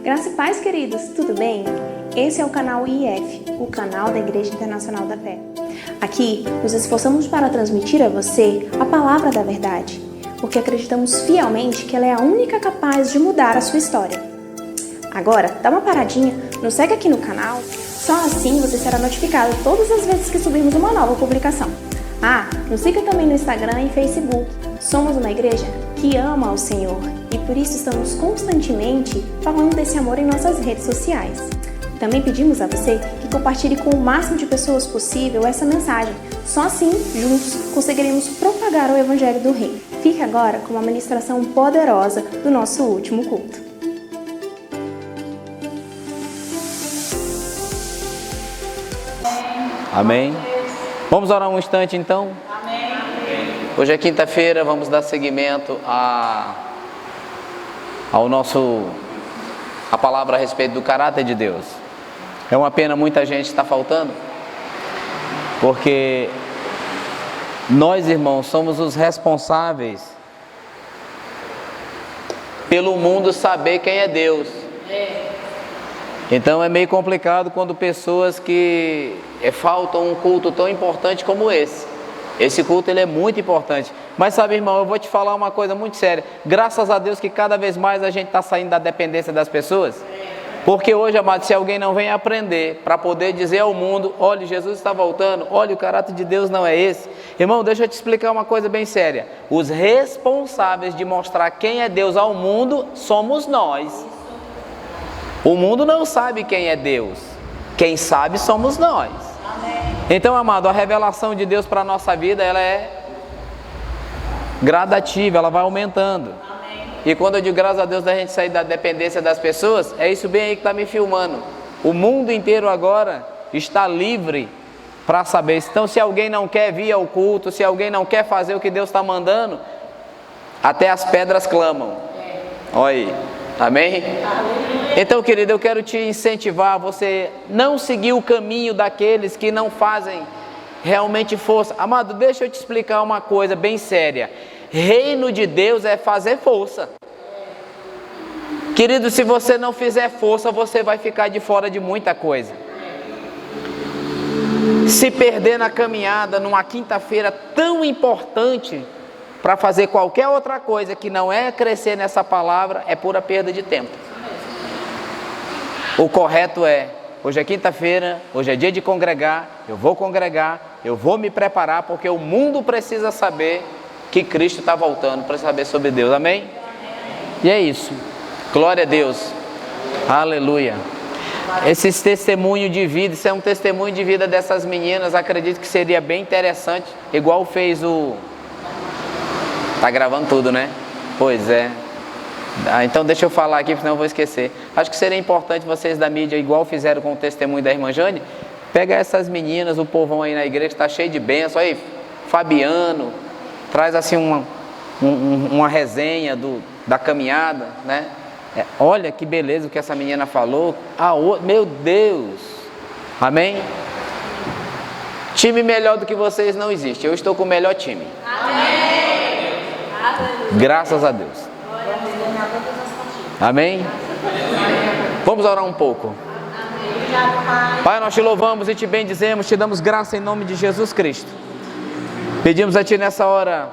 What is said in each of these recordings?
Graça e paz, queridos, tudo bem? Esse é o canal IF, o canal da Igreja Internacional da Fé. Aqui, nos esforçamos para transmitir a você a palavra da verdade, porque acreditamos fielmente que ela é a única capaz de mudar a sua história. Agora, dá uma paradinha, nos segue aqui no canal, só assim você será notificado todas as vezes que subirmos uma nova publicação. Nos siga também no Instagram e Facebook. Somos uma igreja que ama ao Senhor e por isso estamos constantemente falando desse amor em nossas redes sociais. Também pedimos a você que compartilhe com o máximo de pessoas possível essa mensagem. Só assim, juntos, conseguiremos propagar o Evangelho do Rei. Fique agora com uma ministração poderosa do nosso último culto. Amém. Vamos orar um instante então? Amém. Hoje é quinta-feira, vamos dar seguimento a palavra a respeito do caráter de Deus. É uma pena muita gente está faltando, porque nós, irmãos, somos os responsáveis pelo mundo saber quem é Deus. Então é meio complicado quando pessoas que faltam um culto tão importante como esse. Esse culto ele é muito importante. Mas sabe, irmão, eu vou te falar uma coisa muito séria. Graças a Deus que cada vez mais a gente está saindo da dependência das pessoas. Porque hoje, amado, se alguém não vem aprender para poder dizer ao mundo: olha, Jesus está voltando, olha, o caráter de Deus não é esse. Irmão, deixa eu te explicar uma coisa bem séria. Os responsáveis de mostrar quem é Deus ao mundo somos nós. O mundo não sabe quem é Deus. Quem sabe somos nós. Então, amado, a revelação de Deus para a nossa vida, ela é gradativa, ela vai aumentando. E quando eu digo graças a Deus da gente sair da dependência das pessoas, é isso bem aí que está me filmando. O mundo inteiro agora está livre para saber. Então, se alguém não quer vir ao culto, se alguém não quer fazer o que Deus está mandando, até as pedras clamam. Olha aí. Amém? Então, querido, eu quero te incentivar a você não seguir o caminho daqueles que não fazem realmente força. Amado, deixa eu te explicar uma coisa bem séria. Reino de Deus é fazer força. Querido, se você não fizer força, você vai ficar de fora de muita coisa. Se perder na caminhada numa quinta-feira tão importante para fazer qualquer outra coisa que não é crescer nessa palavra, é pura perda de tempo. O correto é: hoje é quinta-feira, hoje é dia de congregar, eu vou me preparar, porque o mundo precisa saber que Cristo está voltando, para saber sobre Deus. Amém? E é isso. Glória a Deus. Aleluia. Esses testemunhos de vida, isso é um testemunho de vida dessas meninas. Acredito que seria bem interessante, igual fez o... Tá gravando tudo, né? Pois é. Então deixa eu falar aqui, senão eu vou esquecer. Acho que seria importante vocês da mídia, igual fizeram com o testemunho da irmã Jane, pega essas meninas, o povão aí na igreja está cheio de bênção. Aí, Fabiano, traz assim uma resenha da caminhada, né? Olha que beleza o que essa menina falou. Meu Deus. Amém? Time melhor do que vocês não existe. Eu estou com o melhor time. Amém. Graças a Deus. Amém? Vamos orar um pouco. Pai, nós te louvamos e te bendizemos, te damos graça em nome de Jesus Cristo. Pedimos a ti nessa hora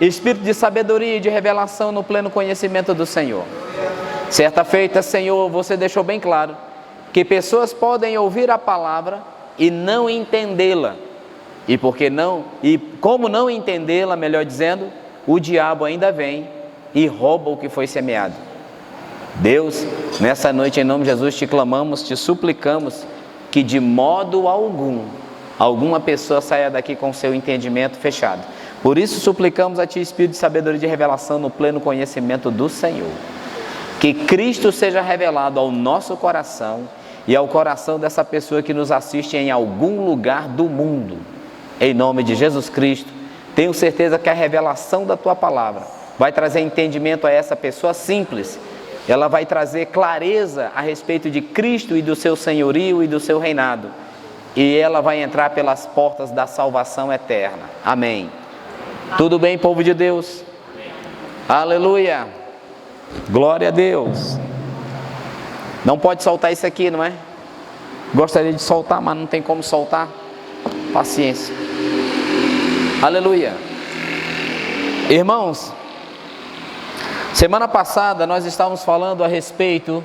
espírito de sabedoria e de revelação no pleno conhecimento do Senhor. Certa feita, Senhor, você deixou bem claro que pessoas podem ouvir a palavra e não entendê-la. E como não entendê-la, melhor dizendo, o diabo ainda vem e rouba o que foi semeado. Deus, nessa noite, em nome de Jesus, te clamamos, te suplicamos que de modo algum, alguma pessoa saia daqui com seu entendimento fechado. Por isso suplicamos a ti, espírito de sabedoria e de revelação no pleno conhecimento do Senhor. Que Cristo seja revelado ao nosso coração e ao coração dessa pessoa que nos assiste em algum lugar do mundo. Em nome de Jesus Cristo, tenho certeza que a revelação da tua palavra vai trazer entendimento a essa pessoa simples. Ela vai trazer clareza a respeito de Cristo e do seu senhorio e do seu reinado. E ela vai entrar pelas portas da salvação eterna. Amém. Tudo bem, povo de Deus? Aleluia. Glória a Deus. Não pode soltar isso aqui, não é? Gostaria de soltar, mas não tem como soltar. Paciência. Aleluia. Irmãos, semana passada nós estávamos falando a respeito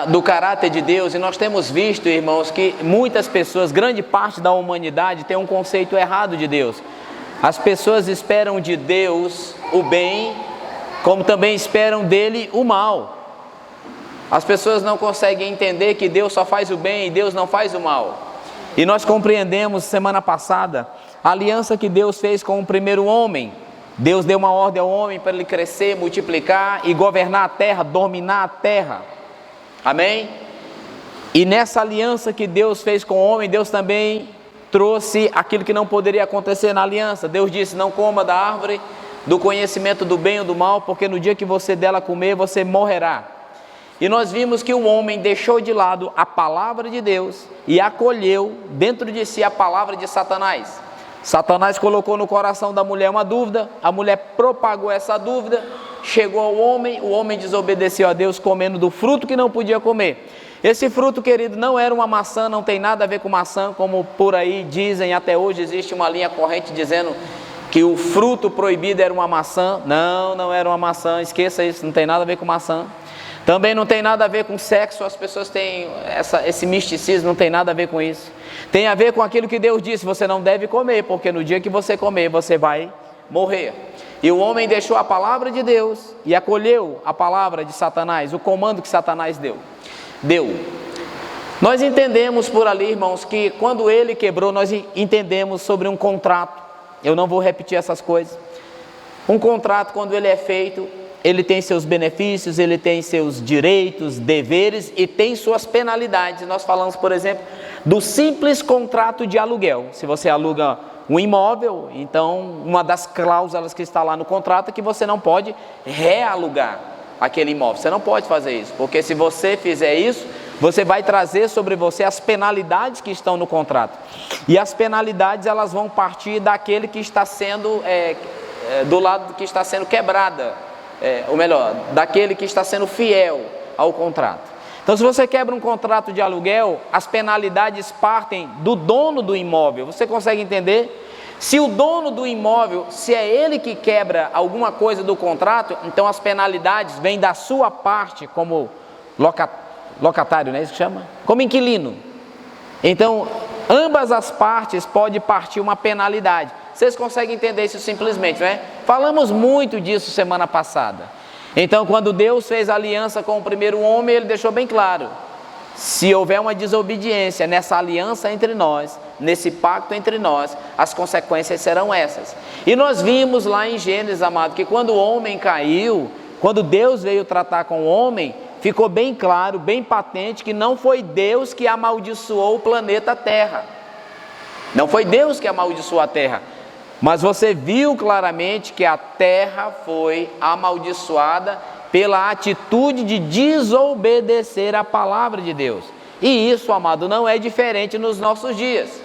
do caráter de Deus, e nós temos visto, irmãos, que muitas pessoas, grande parte da humanidade, tem um conceito errado de Deus. As pessoas esperam de Deus o bem, como também esperam dele o mal. As pessoas não conseguem entender que Deus só faz o bem e Deus não faz o mal. E nós compreendemos semana passada a aliança que Deus fez com o primeiro homem. Deus deu uma ordem ao homem para ele crescer, multiplicar e governar a terra, dominar a terra. Amém? E nessa aliança que Deus fez com o homem, Deus também trouxe aquilo que não poderia acontecer na aliança. Deus disse: não coma da árvore do conhecimento do bem ou do mal, porque no dia que você dela comer, você morrerá. E nós vimos que o homem deixou de lado a palavra de Deus e acolheu dentro de si a palavra de Satanás. Satanás colocou no coração da mulher uma dúvida, a mulher propagou essa dúvida, chegou ao homem, o homem desobedeceu a Deus comendo do fruto que não podia comer. Esse fruto, querido, não era uma maçã, não tem nada a ver com maçã, como por aí dizem, até hoje existe uma linha corrente dizendo que o fruto proibido era uma maçã. Não, não era uma maçã, esqueça isso, não tem nada a ver com maçã. Também não tem nada a ver com sexo, as pessoas têm esse misticismo, não tem nada a ver com isso. Tem a ver com aquilo que Deus disse: você não deve comer, porque no dia que você comer, você vai morrer. E o homem deixou a palavra de Deus e acolheu a palavra de Satanás, o comando que Satanás deu. Nós entendemos por ali, irmãos, que quando ele quebrou, nós entendemos sobre um contrato. Eu não vou repetir essas coisas. Um contrato, quando ele é feito, ele tem seus benefícios, ele tem seus direitos, deveres e tem suas penalidades. Nós falamos, por exemplo, do simples contrato de aluguel. Se você aluga um imóvel, então uma das cláusulas que está lá no contrato é que você não pode realugar aquele imóvel. Você não pode fazer isso, porque se você fizer isso, você vai trazer sobre você as penalidades que estão no contrato. E as penalidades, elas vão partir daquele que está sendo, do lado que está sendo quebrada. Ou melhor, daquele que está sendo fiel ao contrato. Então, se você quebra um contrato de aluguel, as penalidades partem do dono do imóvel. Você consegue entender? Se o dono do imóvel, se é ele que quebra alguma coisa do contrato, então as penalidades vêm da sua parte como locatário, não é isso que chama? Como inquilino. Então, ambas as partes pode partir uma penalidade. Vocês conseguem entender isso simplesmente, não é? Falamos muito disso semana passada. Então, quando Deus fez aliança com o primeiro homem, ele deixou bem claro: se houver uma desobediência nessa aliança entre nós, nesse pacto entre nós, as consequências serão essas. E nós vimos lá em Gênesis, amado, que quando o homem caiu, quando Deus veio tratar com o homem, ficou bem claro, bem patente, que não foi Deus que amaldiçoou o planeta Terra. Não foi Deus que amaldiçoou a Terra. Mas você viu claramente que a terra foi amaldiçoada pela atitude de desobedecer a palavra de Deus. E isso, amado, não é diferente nos nossos dias.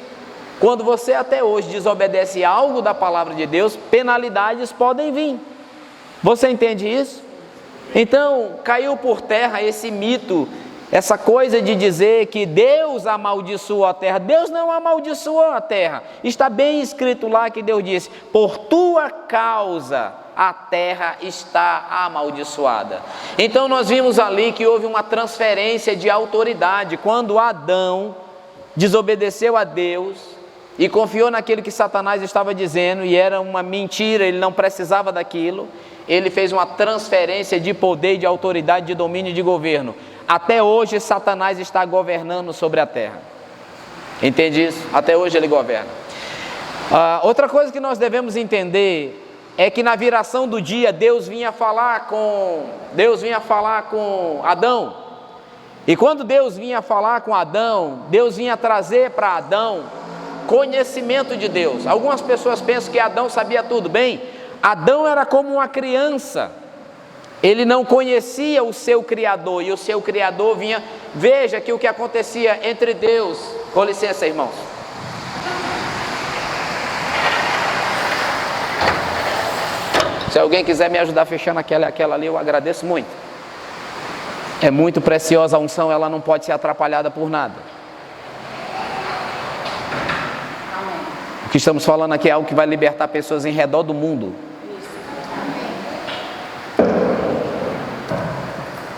Quando você até hoje desobedece algo da palavra de Deus, penalidades podem vir. Você entende isso? Então, caiu por terra esse mito, essa coisa de dizer que Deus amaldiçoou a terra. Deus não amaldiçoou a terra. Está bem escrito lá que Deus disse: por tua causa a terra está amaldiçoada. Então nós vimos ali que houve uma transferência de autoridade. Quando Adão desobedeceu a Deus e confiou naquilo que Satanás estava dizendo, e era uma mentira, ele não precisava daquilo, ele fez uma transferência de poder, de autoridade, de domínio e de governo. Até hoje Satanás está governando sobre a terra. Entende isso? Até hoje ele governa. Outra coisa que nós devemos entender é que na viração do dia Deus vinha falar com Adão. E quando Deus vinha falar com Adão, Deus vinha trazer para Adão conhecimento de Deus. Algumas pessoas pensam que Adão sabia tudo. Bem, Adão era como uma criança. Ele não conhecia o seu Criador, e o seu Criador vinha. Veja que o que acontecia entre Deus. Com licença, irmãos. Se alguém quiser me ajudar fechando aquela ali, eu agradeço muito. É muito preciosa a unção, ela não pode ser atrapalhada por nada. O que estamos falando aqui é algo que vai libertar pessoas em redor do mundo.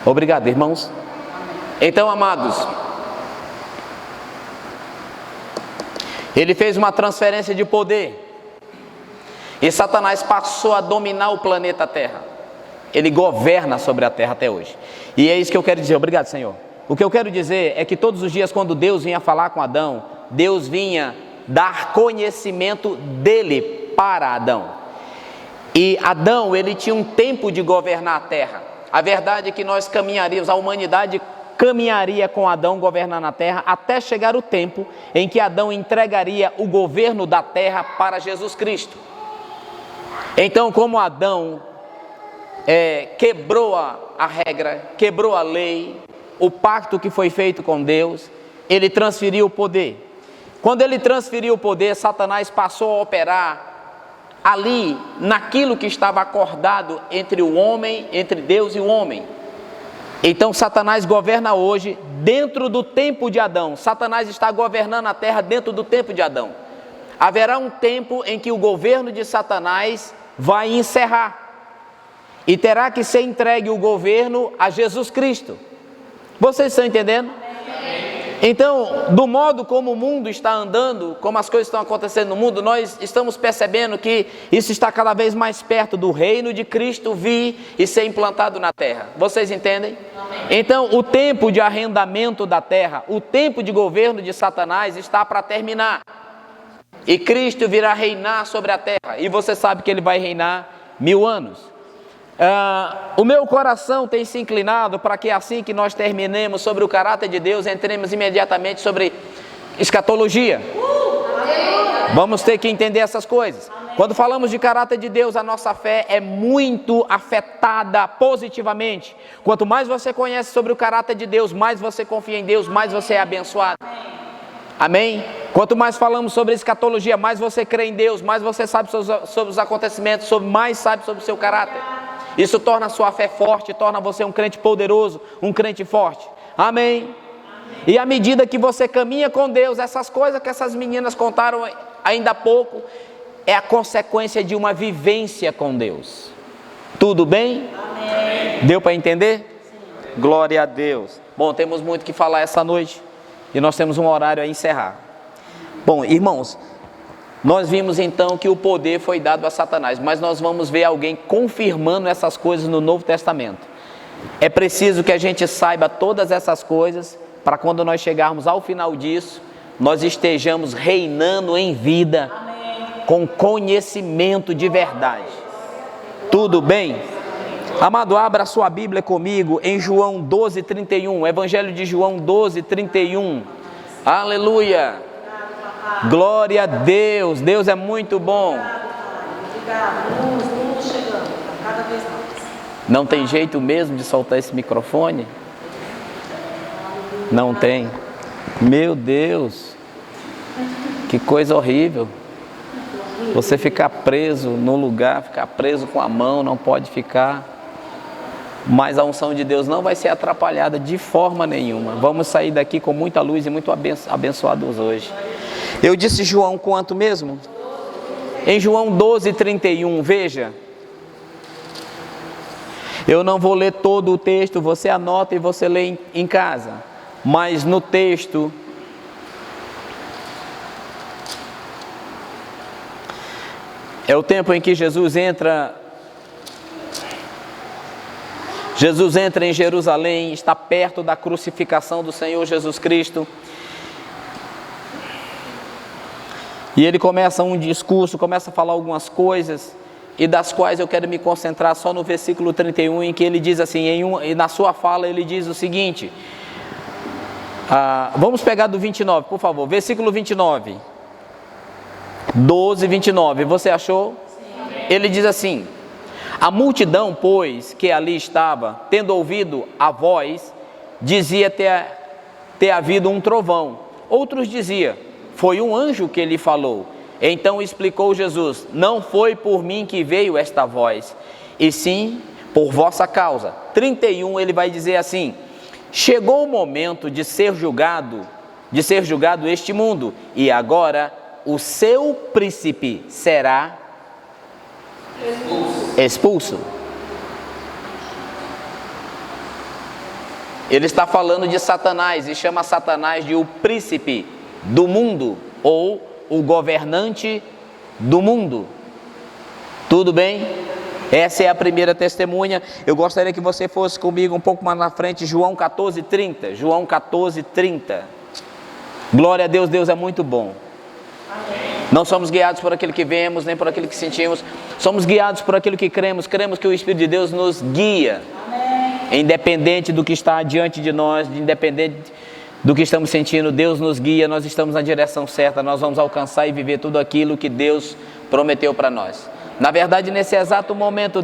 Obrigado, irmãos. Então, amados, ele fez uma transferência de poder e Satanás passou a dominar o planeta Terra. Ele governa sobre a terra até hoje. E é isso que eu quero dizer. Obrigado, Senhor. O que eu quero dizer é que todos os dias, quando Deus vinha falar com Adão, Deus vinha dar conhecimento dele para Adão. E Adão, ele tinha um tempo de governar a terra. A verdade é que nós caminharíamos, a humanidade caminharia com Adão governando a terra até chegar o tempo em que Adão entregaria o governo da terra para Jesus Cristo. Então, como Adão quebrou a regra, quebrou a lei, o pacto que foi feito com Deus, ele transferiu o poder. Quando ele transferiu o poder, Satanás passou a operar ali, naquilo que estava acordado entre o homem, entre Deus e o homem. Então Satanás governa hoje dentro do tempo de Adão. Satanás está governando a terra dentro do tempo de Adão. Haverá um tempo em que o governo de Satanás vai encerrar. E terá que ser entregue o governo a Jesus Cristo. Vocês estão entendendo? Então, do modo como o mundo está andando, como as coisas estão acontecendo no mundo, nós estamos percebendo que isso está cada vez mais perto do reino de Cristo vir e ser implantado na terra. Vocês entendem? Então, o tempo de arrendamento da terra, o tempo de governo de Satanás está para terminar. E Cristo virá reinar sobre a terra. E você sabe que ele vai reinar 1000 anos. O meu coração tem se inclinado para que assim que nós terminemos sobre o caráter de Deus, entremos imediatamente sobre escatologia. Vamos ter que entender essas coisas. Quando falamos de caráter de Deus, a nossa fé é muito afetada positivamente. Quanto mais você conhece sobre o caráter de Deus, mais você confia em Deus, mais você é abençoado. Amém? Quanto mais falamos sobre escatologia, mais você crê em Deus, mais você sabe sobre os acontecimentos, mais sabe sobre o seu caráter. Isso torna a sua fé forte, torna você um crente poderoso, um crente forte. Amém? E à medida que você caminha com Deus, essas coisas que essas meninas contaram ainda há pouco, é a consequência de uma vivência com Deus. Tudo bem? Amém. Deu para entender? Sim. Glória a Deus. Bom, temos muito que falar essa noite e nós temos um horário a encerrar. Bom, irmãos, nós vimos então que o poder foi dado a Satanás, mas nós vamos ver alguém confirmando essas coisas no Novo Testamento. É preciso que a gente saiba todas essas coisas, para quando nós chegarmos ao final disso, nós estejamos reinando em vida, com conhecimento de verdade. Tudo bem? Amado, abra sua Bíblia comigo em João 12:31, Evangelho de João 12:31. Aleluia! Glória a Deus, Deus é muito bom. Não tem jeito mesmo de soltar esse microfone? Não tem. Meu Deus, que coisa horrível. Você ficar preso no lugar, ficar preso com a mão, não pode ficar. Mas a unção de Deus não vai ser atrapalhada de forma nenhuma. Vamos sair daqui com muita luz e muito abençoados hoje. Eu disse João quanto mesmo? Em João 12:31, veja. Eu não vou ler todo o texto, você anota e você lê em casa. Mas no texto, é o tempo em que Jesus entra em Jerusalém, está perto da crucificação do Senhor Jesus Cristo. E ele começa um discurso, começa a falar algumas coisas, e das quais eu quero me concentrar só no versículo 31, em que ele diz assim, e na sua fala ele diz o seguinte, vamos pegar do 29, por favor, versículo 29, 12:29, você achou? Sim. Ele diz assim, a multidão, pois, que ali estava, tendo ouvido a voz, dizia ter havido um trovão, outros diziam, foi um anjo que lhe falou. Então explicou Jesus, não foi por mim que veio esta voz, e sim por vossa causa. 31 ele vai dizer assim, chegou o momento de ser julgado este mundo, e agora o seu príncipe será expulso. Ele está falando de Satanás e chama Satanás de o príncipe do mundo, ou o governante do mundo. Tudo bem? Essa é a primeira testemunha. Eu gostaria que você fosse comigo um pouco mais na frente, João 14:30. João 14:30. Glória a Deus, Deus é muito bom. Não somos guiados por aquilo que vemos, nem por aquilo que sentimos. Somos guiados por aquilo que cremos. Cremos que o Espírito de Deus nos guia. Independente do que está diante de nós, independente do que estamos sentindo, Deus nos guia, nós estamos na direção certa, nós vamos alcançar e viver tudo aquilo que Deus prometeu para nós. Na verdade, nesse exato momento,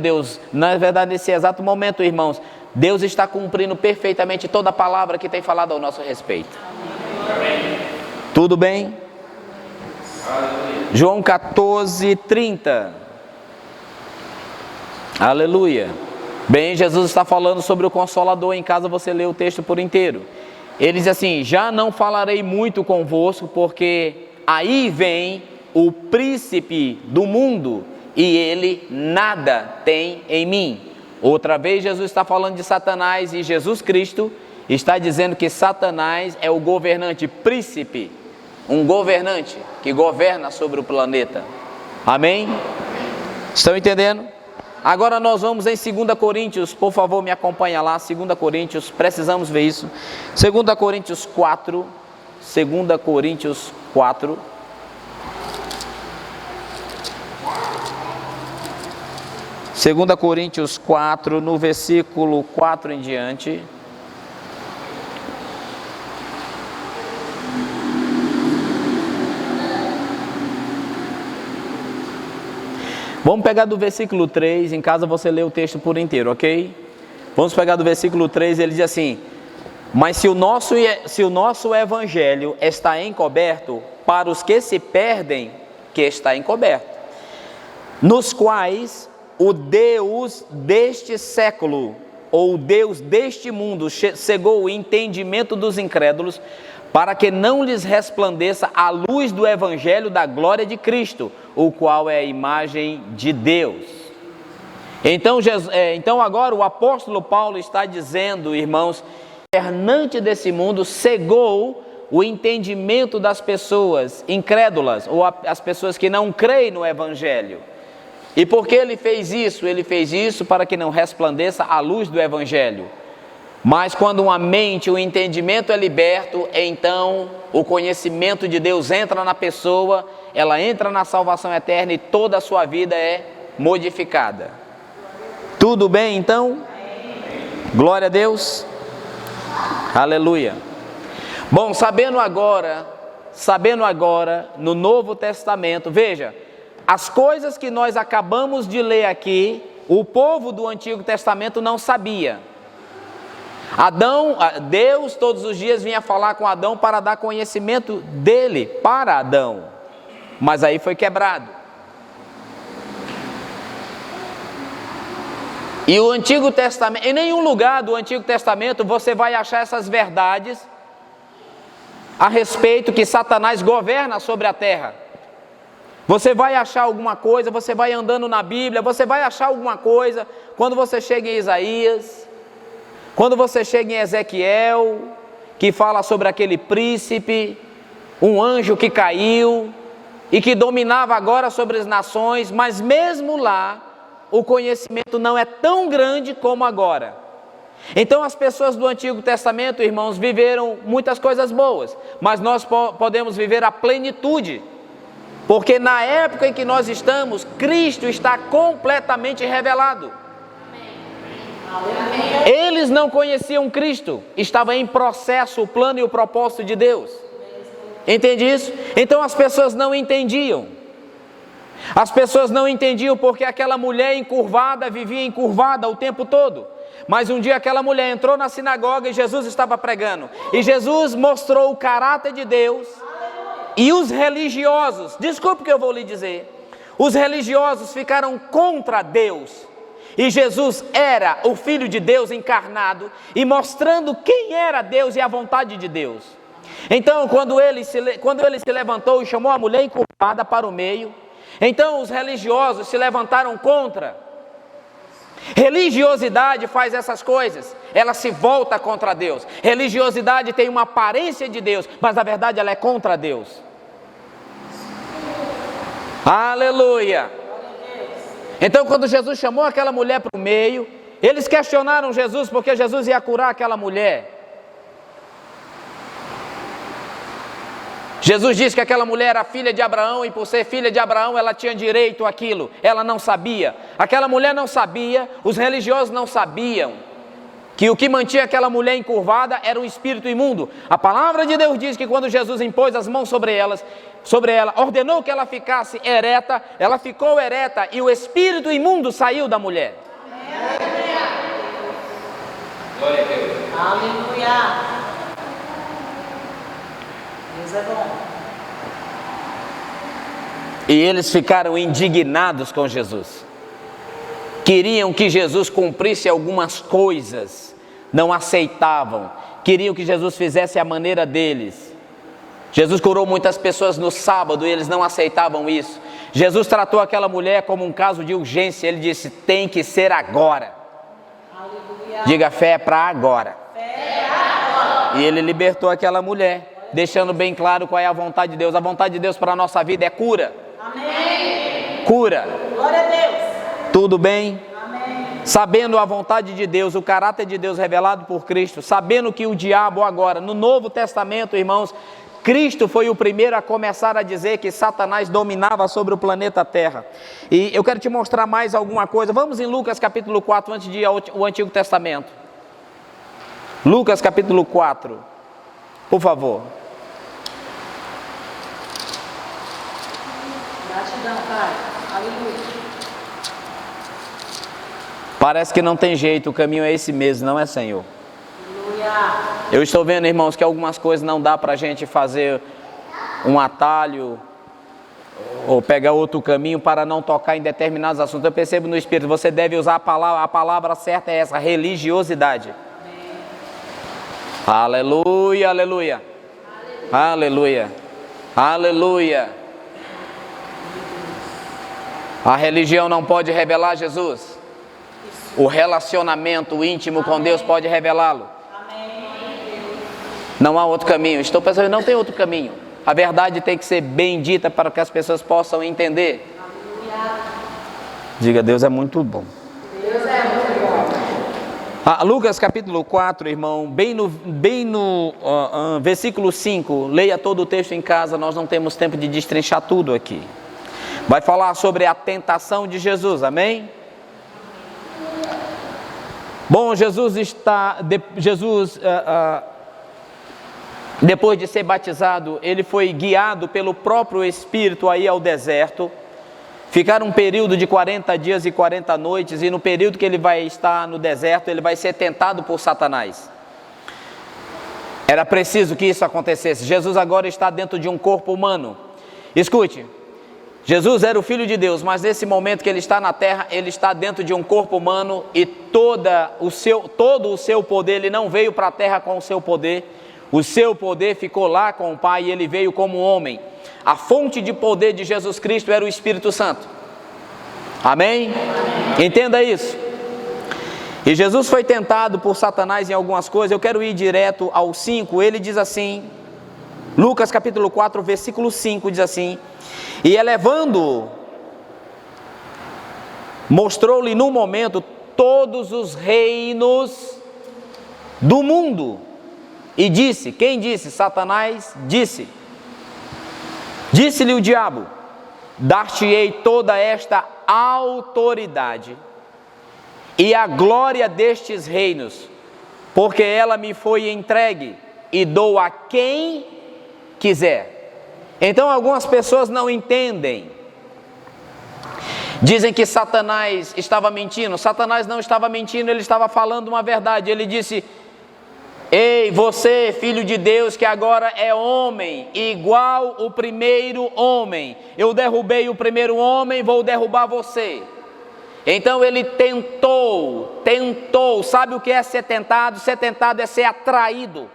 irmãos, Deus está cumprindo perfeitamente toda a palavra que tem falado ao nosso respeito. Tudo bem? João 14:30. Aleluia. Bem, Jesus está falando sobre o Consolador. Em casa você lê o texto por inteiro. Ele diz assim: já não falarei muito convosco, porque aí vem o príncipe do mundo, e ele nada tem em mim. Outra vez Jesus está falando de Satanás, e Jesus Cristo está dizendo que Satanás é o governante, príncipe, um governante que governa sobre o planeta. Amém? Estão entendendo? Agora nós vamos em 2 Coríntios, por favor me acompanha lá, 2 Coríntios, precisamos ver isso. 2 Coríntios 4, 2 Coríntios 4. Segunda Coríntios 4, no versículo 4 em diante. Vamos pegar do versículo 3, em casa você lê o texto por inteiro, ok? Vamos pegar do versículo 3, ele diz assim: mas se o nosso evangelho está encoberto, para os que se perdem, que está encoberto, nos quais o Deus deste século, ou o Deus deste mundo, cegou o entendimento dos incrédulos, para que não lhes resplandeça a luz do evangelho da glória de Cristo, o qual é a imagem de Deus. Então agora o apóstolo Paulo está dizendo, irmãos, que o governante desse mundo cegou o entendimento das pessoas incrédulas, ou as pessoas que não creem no evangelho. E por que ele fez isso? Ele fez isso para que não resplandeça a luz do evangelho. Mas quando uma mente, o entendimento é liberto, então o conhecimento de Deus entra na pessoa, ela entra na salvação eterna e toda a sua vida é modificada. Tudo bem então? Glória a Deus. Aleluia. Bom, sabendo agora, no Novo Testamento, veja, as coisas que nós acabamos de ler aqui, o povo do Antigo Testamento não sabia. Deus todos os dias vinha falar com Adão para dar conhecimento dele para Adão, mas aí foi quebrado. E o Antigo Testamento, em nenhum lugar do Antigo Testamento você vai achar essas verdades a respeito que Satanás governa sobre a terra. Você vai achar alguma coisa, você vai andando na Bíblia, você vai achar alguma coisa quando você chega em Isaías, quando você chega em Ezequiel, que fala sobre aquele príncipe, um anjo que caiu e que dominava agora sobre as nações, mas mesmo lá, o conhecimento não é tão grande como agora. Então as pessoas do Antigo Testamento, irmãos, viveram muitas coisas boas, mas nós podemos viver a plenitude, porque na época em que nós estamos, Cristo está completamente revelado. Eles não conheciam Cristo, estava em processo o plano e o propósito de Deus. Entende isso? Então as pessoas não entendiam. As pessoas não entendiam porque aquela mulher encurvada vivia encurvada o tempo todo. Mas um dia aquela mulher entrou na sinagoga e Jesus estava pregando. E Jesus mostrou o caráter de Deus. E os religiosos, desculpe o que eu vou lhe dizer, os religiosos ficaram contra Deus. e Jesus era o Filho de Deus encarnado e mostrando quem era Deus e a vontade de Deus. Então, quando ele se levantou e chamou a mulher encurvada para o meio, então os religiosos se levantaram contra. Religiosidade faz essas coisas, ela se volta contra Deus. Religiosidade tem uma aparência de Deus, mas na verdade ela é contra Deus. Aleluia! Então, quando Jesus chamou aquela mulher para o meio, eles questionaram Jesus porque Jesus ia curar aquela mulher. Jesus disse que aquela mulher era filha de Abraão e por ser filha de Abraão ela tinha direito àquilo. Ela não sabia. Aquela mulher não sabia, os religiosos não sabiam que o que mantinha aquela mulher encurvada era um espírito imundo. A palavra de Deus diz que quando Jesus impôs as mãos sobre ela, ordenou que ela ficasse ereta, ela ficou ereta e o espírito imundo saiu da mulher. Glória a Deus. Aleluia. Deus é bom. E eles ficaram indignados com Jesus. Queriam que Jesus cumprisse algumas coisas, não aceitavam. Queriam que Jesus fizesse a maneira deles. Jesus curou muitas pessoas no sábado e eles não aceitavam isso. Jesus tratou aquela mulher como um caso de urgência. Ele disse: tem que ser agora. Aleluia. Diga, fé é para agora. Fé é agora. E ele libertou aquela mulher, deixando bem claro qual é a vontade de Deus. A vontade de Deus para a nossa vida é cura. Amém. Cura. Glória a Deus. Tudo bem? Amém. Sabendo a vontade de Deus, o caráter de Deus revelado por Cristo, sabendo que o diabo agora, no Novo Testamento, irmãos, Cristo foi o primeiro a começar a dizer que Satanás dominava sobre o planeta Terra. E eu quero te mostrar mais alguma coisa. Vamos em Lucas capítulo 4, antes de ir ao Antigo Testamento. Lucas capítulo 4, por favor. Gratidão, Pai. Aleluia. Parece que não tem jeito, o caminho é esse mesmo, não é, Senhor? Eu estou vendo, irmãos, que algumas coisas não dá para a gente fazer um atalho ou pegar outro caminho para não tocar em determinados assuntos. Eu percebo no Espírito, você deve usar a palavra certa é essa, religiosidade. Amém. Aleluia, aleluia, aleluia, aleluia. A religião não pode revelar Jesus. O relacionamento íntimo com Deus pode revelá-lo. Não há outro caminho. Estou pensando, não tem outro caminho. A verdade tem que ser bem dita para que as pessoas possam entender. Diga, Deus é muito bom. Deus é muito bom. Lucas capítulo 4, irmão, bem no versículo 5. Leia todo o texto em casa, nós não temos tempo de destrinchar tudo aqui. Vai falar sobre a tentação de Jesus, amém? Bom, depois de ser batizado, ele foi guiado pelo próprio Espírito aí ao deserto. Ficar um período de 40 dias e 40 noites, e no período que ele vai estar no deserto, ele vai ser tentado por Satanás. Era preciso que isso acontecesse. Jesus agora está dentro de um corpo humano. Escute, Jesus era o Filho de Deus, mas nesse momento que ele está na terra, ele está dentro de um corpo humano e todo o seu poder, ele não veio para a terra com o seu poder. O seu poder ficou lá com o Pai e ele veio como homem. A fonte de poder de Jesus Cristo era o Espírito Santo. Amém? Entenda isso. E Jesus foi tentado por Satanás em algumas coisas. Eu quero ir direto ao 5. Ele diz assim, Lucas capítulo 4, versículo 5, diz assim: e elevando-o, mostrou-lhe num momento todos os reinos do mundo. E disse, quem disse? Satanás disse. Disse-lhe o diabo: dar-te-ei toda esta autoridade e a glória destes reinos, porque ela me foi entregue e dou a quem quiser. Então algumas pessoas não entendem. Dizem que Satanás estava mentindo. Satanás não estava mentindo, ele estava falando uma verdade. Ele disse: ei, você, filho de Deus, que agora é homem, igual o primeiro homem. Eu derrubei o primeiro homem, vou derrubar você. Então ele tentou, sabe o que é ser tentado? Ser tentado é ser atraído,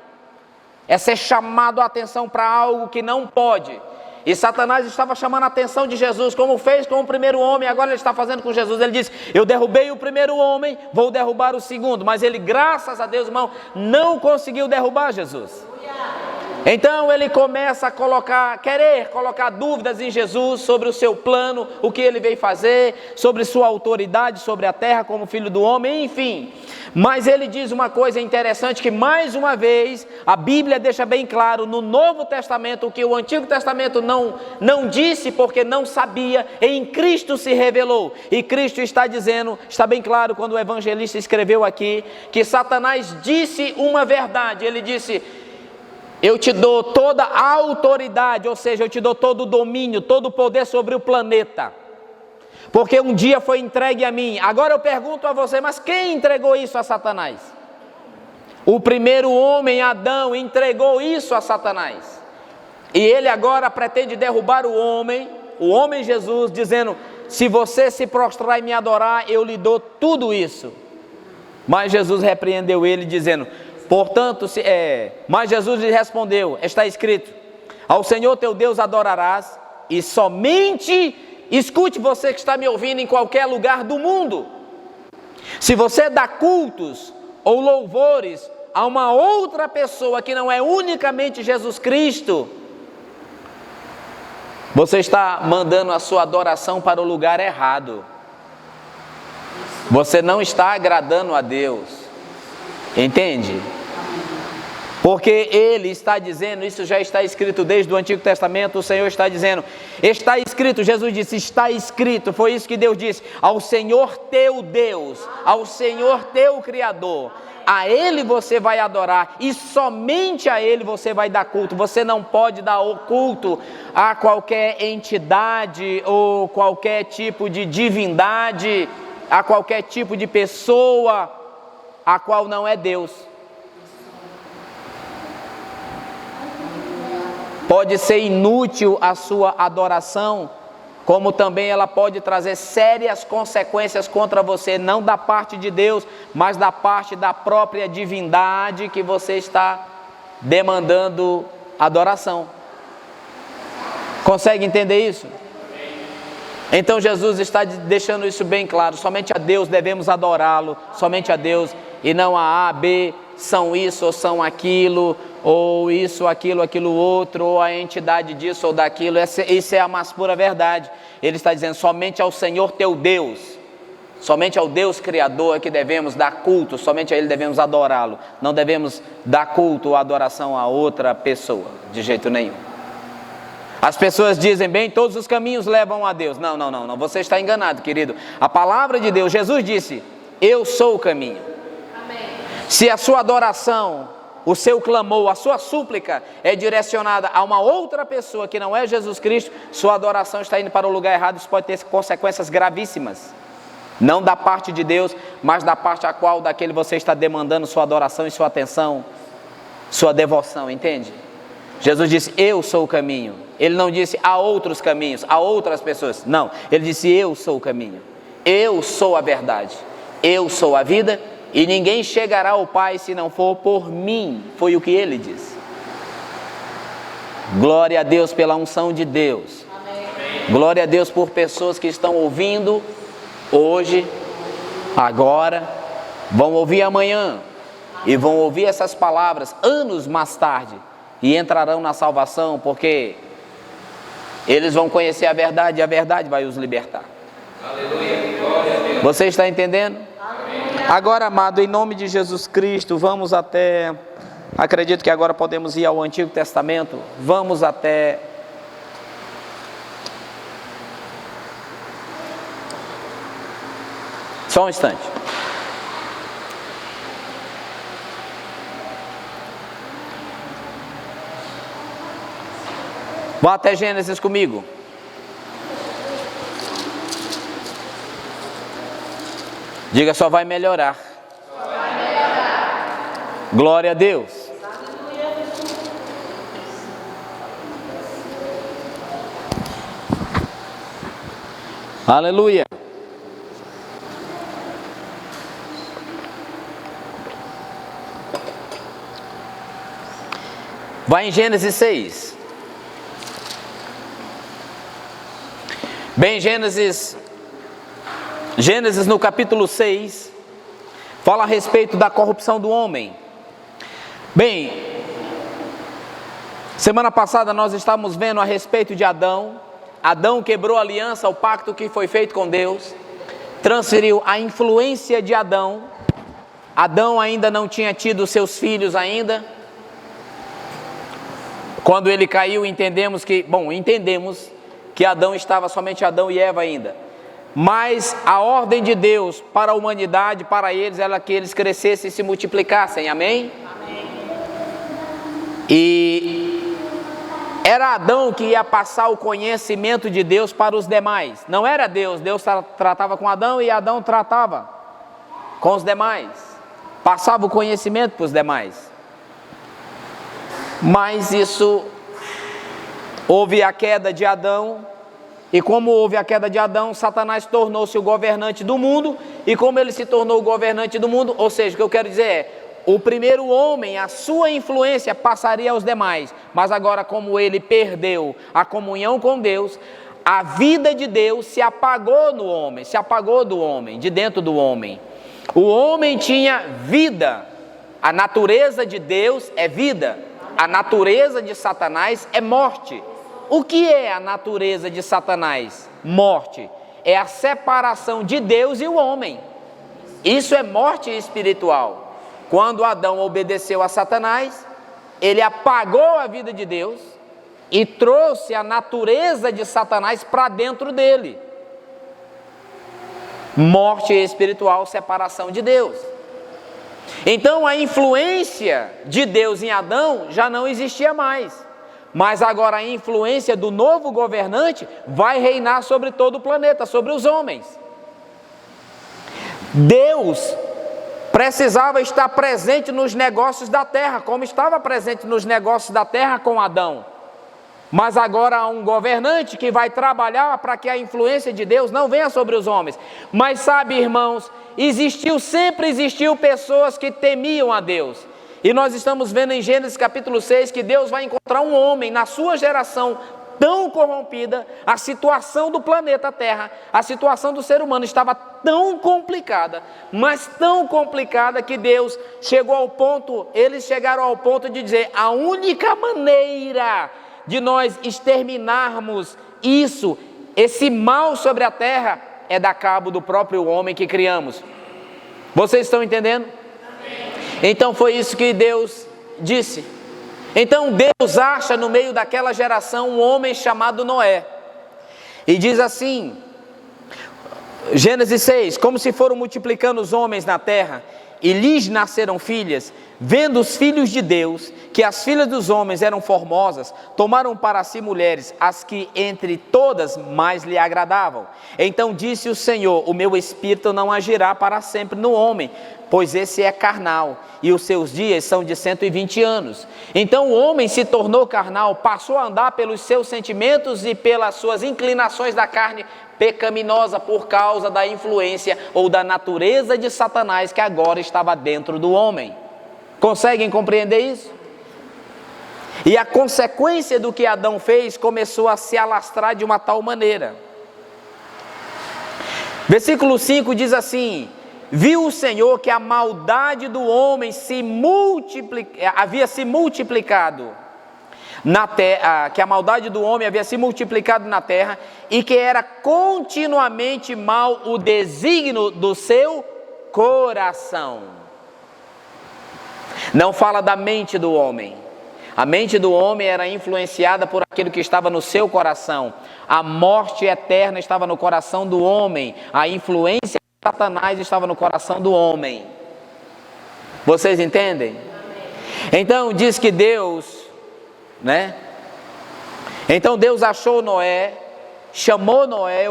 é ser chamado a atenção para algo que não pode. E Satanás estava chamando a atenção de Jesus, como fez com o primeiro homem, agora ele está fazendo com Jesus. Ele disse: eu derrubei o primeiro homem, vou derrubar o segundo. Mas ele, graças a Deus, irmão, não conseguiu derrubar Jesus. Então ele começa a querer colocar dúvidas em Jesus sobre o seu plano, o que ele veio fazer, sobre sua autoridade sobre a terra como filho do homem, enfim. Mas ele diz uma coisa interessante, que mais uma vez a Bíblia deixa bem claro no Novo Testamento, o que o Antigo Testamento não disse porque não sabia, em Cristo se revelou. E Cristo está dizendo, está bem claro quando o evangelista escreveu aqui, que Satanás disse uma verdade. Ele disse: eu te dou toda a autoridade, ou seja, eu te dou todo o domínio, todo o poder sobre o planeta, porque um dia foi entregue a mim. Agora eu pergunto a você, mas quem entregou isso a Satanás? O primeiro homem, Adão, entregou isso a Satanás. E ele agora pretende derrubar o homem Jesus, dizendo: se você se prostrar e me adorar, eu lhe dou tudo isso. Mas Jesus repreendeu ele, dizendo: portanto, mas Jesus lhe respondeu: está escrito, ao Senhor teu Deus adorarás, e somente, escute você que está me ouvindo em qualquer lugar do mundo, se você dá cultos ou louvores a uma outra pessoa que não é unicamente Jesus Cristo, você está mandando a sua adoração para o lugar errado. Você não está agradando a Deus. Entende? Porque ele está dizendo, isso já está escrito desde o Antigo Testamento, o Senhor está dizendo, está escrito, Jesus disse, está escrito, foi isso que Deus disse, ao Senhor teu Deus, ao Senhor teu Criador, a Ele você vai adorar, e somente a Ele você vai dar culto. Você não pode dar o culto a qualquer entidade, ou qualquer tipo de divindade, a qualquer tipo de pessoa, a qual não é Deus. Pode ser inútil a sua adoração, como também ela pode trazer sérias consequências contra você, não da parte de Deus, mas da parte da própria divindade que você está demandando adoração. Consegue entender isso? Então Jesus está deixando isso bem claro, somente a Deus devemos adorá-lo, somente a Deus, e não a A, B, são isso ou são aquilo, ou isso, aquilo outro, ou a entidade disso ou daquilo. Isso é a mais pura verdade. Ele está dizendo, somente ao Senhor teu Deus, somente ao Deus Criador é que devemos dar culto, somente a Ele devemos adorá-lo, não devemos dar culto ou adoração a outra pessoa, de jeito nenhum. As pessoas dizem, bem, todos os caminhos levam a Deus. Não, você está enganado, querido. A palavra de Deus, Jesus disse, eu sou o caminho. Amém. Se a sua adoração, o seu clamor, a sua súplica é direcionada a uma outra pessoa que não é Jesus Cristo, sua adoração está indo para o lugar errado. Isso pode ter consequências gravíssimas, não da parte de Deus, mas da parte a qual daquele você está demandando sua adoração e sua atenção, sua devoção, entende? Jesus disse, eu sou o caminho. Ele não disse, há outros caminhos, há outras pessoas. Não, ele disse, eu sou o caminho, eu sou a verdade, eu sou a vida, e ninguém chegará ao Pai se não for por mim. Foi o que ele disse. Glória a Deus pela unção de Deus. Amém. Glória a Deus por pessoas que estão ouvindo hoje, agora, vão ouvir amanhã, e vão ouvir essas palavras anos mais tarde, e entrarão na salvação, porque eles vão conhecer a verdade, e a verdade vai os libertar. Aleluia. Glória a Deus. Você está entendendo? Agora, amado, em nome de Jesus Cristo, vamos até, acredito que agora podemos ir ao Antigo Testamento, vamos até só um instante. Vá até Gênesis comigo. Diga, só vai melhorar. Só vai melhorar. Glória a Deus. Aleluia. Vai em Gênesis 6. Bem, Gênesis no capítulo 6, fala a respeito da corrupção do homem. Bem, semana passada nós estávamos vendo a respeito de Adão. Adão quebrou a aliança, o pacto que foi feito com Deus, transferiu a influência de Adão. Adão ainda não tinha tido seus filhos ainda. Quando ele caiu, entendemos que Adão estava somente Adão e Eva ainda. Mas a ordem de Deus para a humanidade, para eles, era que eles crescessem e se multiplicassem, amém? Amém. E era Adão que ia passar o conhecimento de Deus para os demais. Não era Deus, Deus tratava com Adão e Adão tratava com os demais. Passava o conhecimento para os demais. Mas houve a queda de Adão, e como houve a queda de Adão, Satanás tornou-se o governante do mundo, e como ele se tornou o governante do mundo, ou seja, o que eu quero dizer é, o primeiro homem, a sua influência passaria aos demais, mas agora como ele perdeu a comunhão com Deus, a vida de Deus se apagou no homem, se apagou do homem, de dentro do homem. O homem tinha vida, a natureza de Deus é vida, a natureza de Satanás é morte. O que é a natureza de Satanás? Morte. É a separação de Deus e o homem. Isso é morte espiritual. Quando Adão obedeceu a Satanás, ele apagou a vida de Deus e trouxe a natureza de Satanás para dentro dele. Morte espiritual, separação de Deus. Então a influência de Deus em Adão já não existia mais. Mas agora a influência do novo governante vai reinar sobre todo o planeta, sobre os homens. Deus precisava estar presente nos negócios da terra, como estava presente nos negócios da terra com Adão. Mas agora há um governante que vai trabalhar para que a influência de Deus não venha sobre os homens. Mas sabe, irmãos, sempre existiu pessoas que temiam a Deus. E nós estamos vendo em Gênesis capítulo 6 que Deus vai encontrar um homem na sua geração tão corrompida, a situação do planeta Terra, a situação do ser humano estava tão complicada, mas tão complicada que Deus chegou ao ponto, eles chegaram ao ponto de dizer, a única maneira de nós exterminarmos esse mal sobre a terra, é dar cabo do próprio homem que criamos. Vocês estão entendendo? Então foi isso que Deus disse. Então Deus acha no meio daquela geração um homem chamado Noé. E diz assim, Gênesis 6, como se foram multiplicando os homens na terra, e lhes nasceram filhas, vendo os filhos de Deus, que as filhas dos homens eram formosas, tomaram para si mulheres, as que entre todas mais lhe agradavam. Então disse o Senhor, o meu espírito não agirá para sempre no homem, pois esse é carnal, e os seus dias são de 120 anos. Então o homem se tornou carnal, passou a andar pelos seus sentimentos e pelas suas inclinações da carne pecaminosa, por causa da influência ou da natureza de Satanás que agora estava dentro do homem. Conseguem compreender isso? E a consequência do que Adão fez começou a se alastrar de uma tal maneira. Versículo 5 diz assim, viu o Senhor que a maldade do homem havia se multiplicado na terra, que a maldade do homem havia se multiplicado na terra, e que era continuamente mal o desígnio do seu coração. Não fala da mente do homem. A mente do homem era influenciada por aquilo que estava no seu coração. A morte eterna estava no coração do homem. A influência de Satanás estava no coração do homem. Vocês entendem? Então diz que Deus, Então Deus achou Noé, chamou Noé,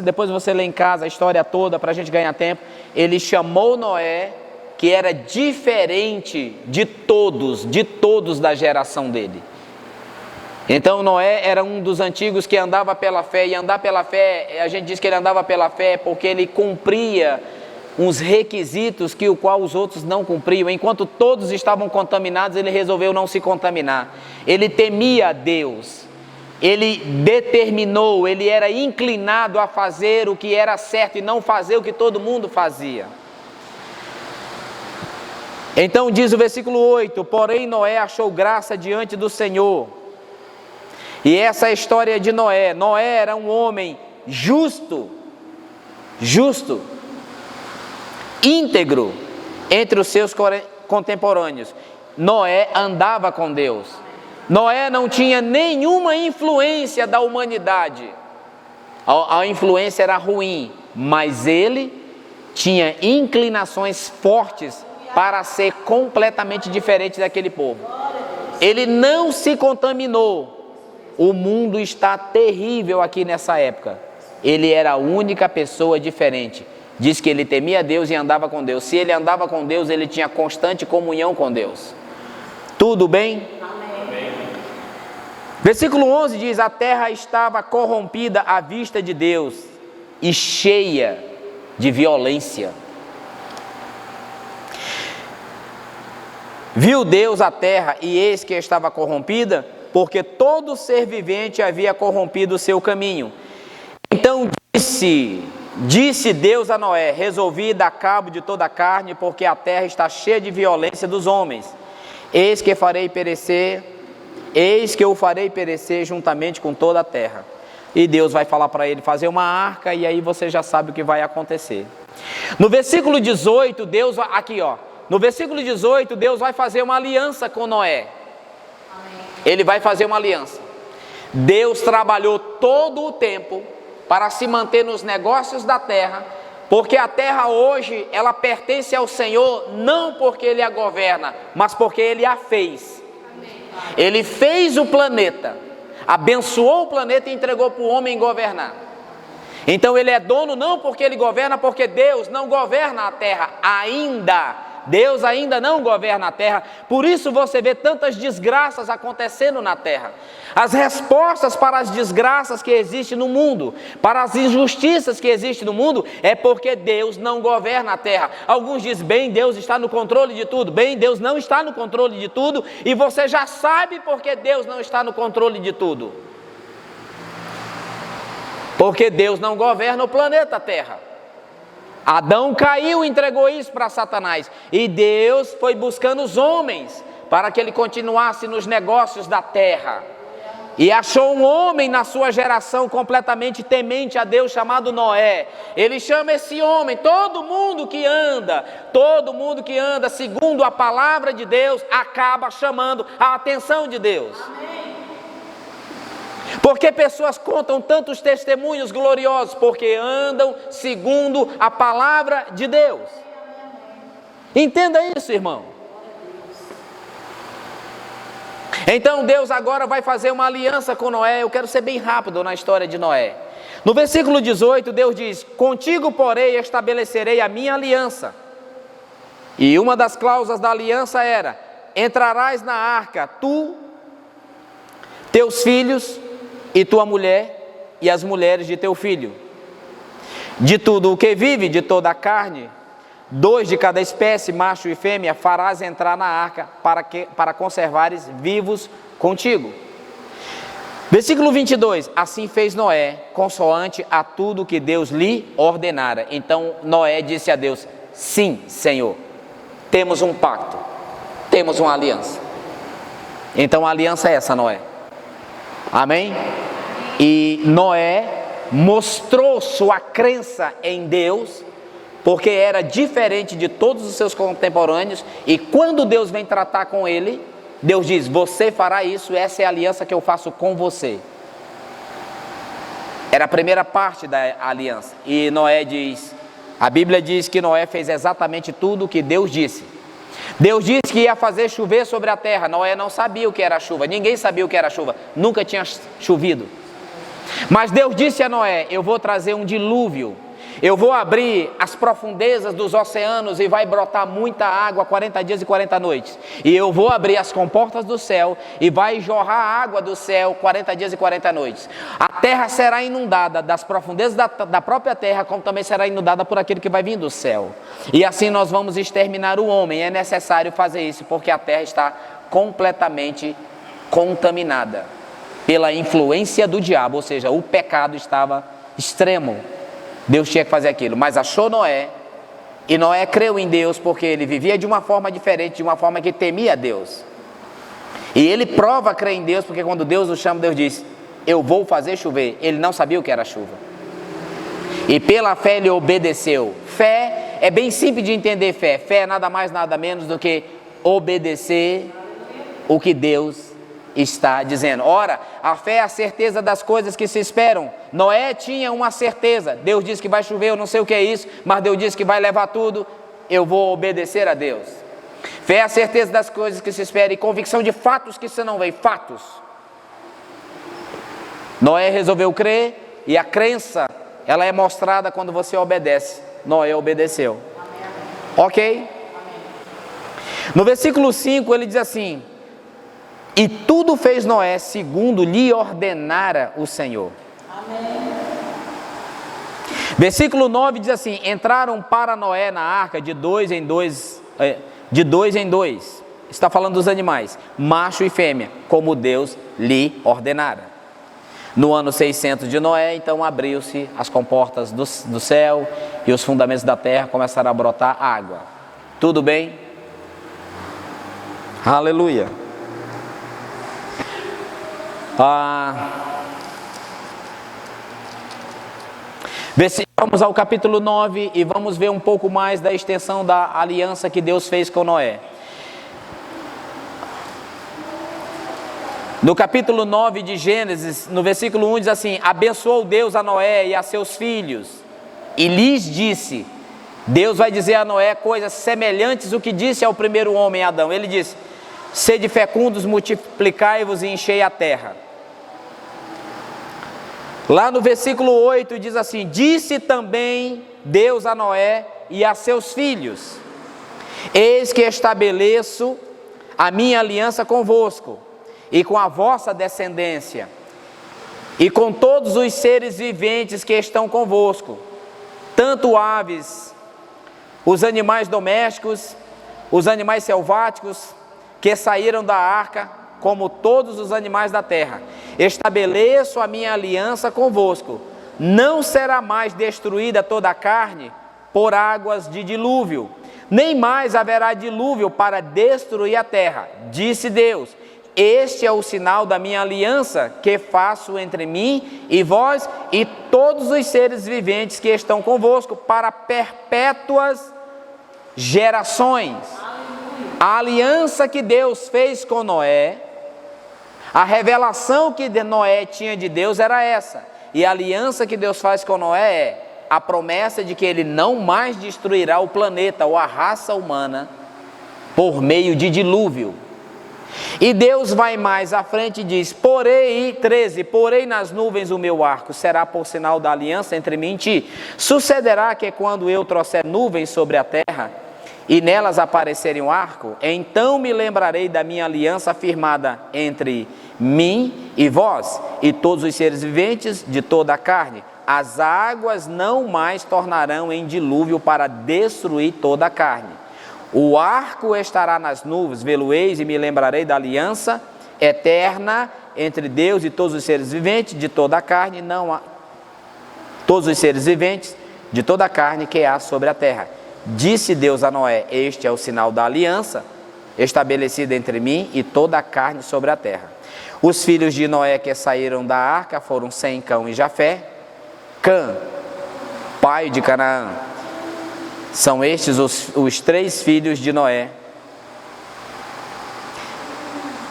depois você lê em casa a história toda para a gente ganhar tempo. Ele chamou Noé, que era diferente de todos da geração dele. Então Noé era um dos antigos que andava pela fé, e andar pela fé, a gente diz que ele andava pela fé porque ele cumpria uns requisitos que o qual os outros não cumpriam. Enquanto todos estavam contaminados, ele resolveu não se contaminar. Ele temia a Deus. Ele determinou, ele era inclinado a fazer o que era certo e não fazer o que todo mundo fazia. Então diz o versículo 8: porém Noé achou graça diante do Senhor. E essa é a história de Noé. Noé era um homem justo, íntegro entre os seus contemporâneos. Noé andava com Deus. Noé não tinha nenhuma influência da humanidade. A influência era ruim, mas ele tinha inclinações fortes para ser completamente diferente daquele povo. Ele não se contaminou. O mundo está terrível aqui nessa época. Ele era a única pessoa diferente. Diz que ele temia Deus e andava com Deus. Se ele andava com Deus, ele tinha constante comunhão com Deus. Tudo bem? Amém. Versículo 11 diz: a terra estava corrompida à vista de Deus e cheia de violência. Viu Deus a terra e eis que estava corrompida, porque todo ser vivente havia corrompido o seu caminho. Então disse Deus a Noé: resolvi dar cabo de toda a carne, porque a terra está cheia de violência dos homens. Eis que eu farei perecer juntamente com toda a terra. E Deus vai falar para ele fazer uma arca, e aí você já sabe o que vai acontecer. No versículo 18, no versículo 18, Deus vai fazer uma aliança com Noé. Ele vai fazer uma aliança. Deus trabalhou todo o tempo para se manter nos negócios da terra, porque a terra hoje, ela pertence ao Senhor, não porque Ele a governa, mas porque Ele a fez. Ele fez o planeta, abençoou o planeta e entregou para o homem governar. Então Ele é dono não porque Ele governa, porque Deus não governa a terra ainda. Deus ainda não governa a terra, por isso você vê tantas desgraças acontecendo na terra. As respostas para as desgraças que existem no mundo, para as injustiças que existem no mundo, é porque Deus não governa a terra. Alguns dizem: bem, Deus está no controle de tudo. Bem, Deus não está no controle de tudo, e você já sabe porque Deus não está no controle de tudo. Porque Deus não governa o planeta Terra. Adão caiu e entregou isso para Satanás. E Deus foi buscando os homens para que ele continuasse nos negócios da terra. E achou um homem na sua geração completamente temente a Deus, chamado Noé. Ele chama esse homem, todo mundo que anda segundo a palavra de Deus, acaba chamando a atenção de Deus. Porque pessoas contam tantos testemunhos gloriosos? Porque andam segundo a palavra de Deus. Entenda isso, irmão. Então Deus agora vai fazer uma aliança com Noé. Eu quero ser bem rápido na história de Noé. No versículo 18, Deus diz: contigo, porém, estabelecerei a minha aliança. E uma das cláusulas da aliança era: entrarás na arca, tu, teus filhos e tua mulher e as mulheres de teu filho. De tudo o que vive, de toda a carne, 2 de cada espécie, macho e fêmea, farás entrar na arca para conservares vivos contigo. Versículo 22, assim fez Noé, consoante a tudo que Deus lhe ordenara. Então Noé disse a Deus: sim, Senhor, temos um pacto, temos uma aliança. Então a aliança é essa, Noé. Amém? E Noé mostrou sua crença em Deus, porque era diferente de todos os seus contemporâneos. E quando Deus vem tratar com ele, Deus diz: você fará isso, essa é a aliança que eu faço com você. Era a primeira parte da aliança. E Noé diz, a Bíblia diz que Noé fez exatamente tudo o que Deus disse. Deus disse que ia fazer chover sobre a terra. Noé não sabia o que era chuva, ninguém sabia o que era chuva, nunca tinha chovido. Mas Deus disse a Noé: eu vou trazer um dilúvio. eu vou abrir as profundezas dos oceanos e vai brotar muita água 40 dias e 40 noites. E eu vou abrir as comportas do céu e vai jorrar água do céu 40 dias e 40 noites. A terra será inundada das profundezas da própria terra, como também será inundada por aquele que vai vir do céu. E assim nós vamos exterminar o homem. É necessário fazer isso, porque a terra está completamente contaminada pela influência do diabo, ou seja, o pecado estava extremo. Deus tinha que fazer aquilo, mas achou Noé, e Noé creu em Deus porque ele vivia de uma forma diferente, de uma forma que temia a Deus. E ele prova crer em Deus, porque quando Deus o chama, Deus diz, eu vou fazer chover. Ele não sabia o que era chuva. E pela fé ele obedeceu. Fé é bem simples de entender fé. Fé é nada mais, nada menos do que obedecer o que Deus está dizendo. Ora, a fé é a certeza das coisas que se esperam. Noé tinha uma certeza. Deus disse que vai chover, eu não sei o que é isso, mas Deus disse que vai levar tudo. Eu vou obedecer a Deus. Fé é a certeza das coisas que se esperam e convicção de fatos que você não vê. Fatos. Noé resolveu crer e a crença, ela é mostrada quando você obedece. Noé obedeceu. Ok? No versículo 5 ele diz assim: e tudo fez Noé segundo lhe ordenara o Senhor. Amém. Versículo 9 diz assim: entraram para Noé na arca de dois em dois. Está falando dos animais, macho e fêmea, como Deus lhe ordenara. No ano 600 de Noé, então abriu-se as comportas do céu e os fundamentos da terra começaram a brotar água. Tudo bem? Aleluia. Vamos ao capítulo 9 e vamos ver um pouco mais da extensão da aliança que Deus fez com Noé. No capítulo 9 de Gênesis, no versículo 1 diz assim: abençoou Deus a Noé e a seus filhos e lhes disse. Deus vai dizer a Noé coisas semelhantes ao que disse ao primeiro homem, Adão. Ele disse: sede fecundos, multiplicai-vos e enchei a terra. Lá no versículo 8 diz assim: disse também Deus a Noé e a seus filhos: eis que estabeleço a minha aliança convosco e com a vossa descendência e com todos os seres viventes que estão convosco, tanto aves, os animais domésticos, os animais selváticos que saíram da arca, como todos os animais da terra. Estabeleço a minha aliança convosco. Não será mais destruída toda a carne por águas de dilúvio, nem mais haverá dilúvio para destruir a terra. Disse Deus: este é o sinal da minha aliança que faço entre mim e vós e todos os seres viventes que estão convosco para perpétuas gerações. A aliança que Deus fez com Noé, a revelação que Noé tinha de Deus era essa. E a aliança que Deus faz com Noé é a promessa de que ele não mais destruirá o planeta ou a raça humana por meio de dilúvio. E Deus vai mais à frente e diz: porei, 13, porei nas nuvens o meu arco, será por sinal da aliança entre mim e ti. Sucederá que quando eu trouxer nuvens sobre a terra e nelas aparecerem um arco, então me lembrarei da minha aliança firmada entre mim e vós e todos os seres viventes de toda a carne. As águas não mais tornarão em dilúvio para destruir toda a carne. O arco estará nas nuvens, vê-lo-eis e me lembrarei da aliança eterna entre Deus e todos os seres viventes de toda a carne, não há todos os seres viventes de toda a carne que há sobre a terra. Disse Deus a Noé: este é o sinal da aliança estabelecida entre mim e toda a carne sobre a terra. Os filhos de Noé que saíram da arca foram Sem, Cão e Jafé. Cã, pai de Canaã. São estes os 3 filhos de Noé.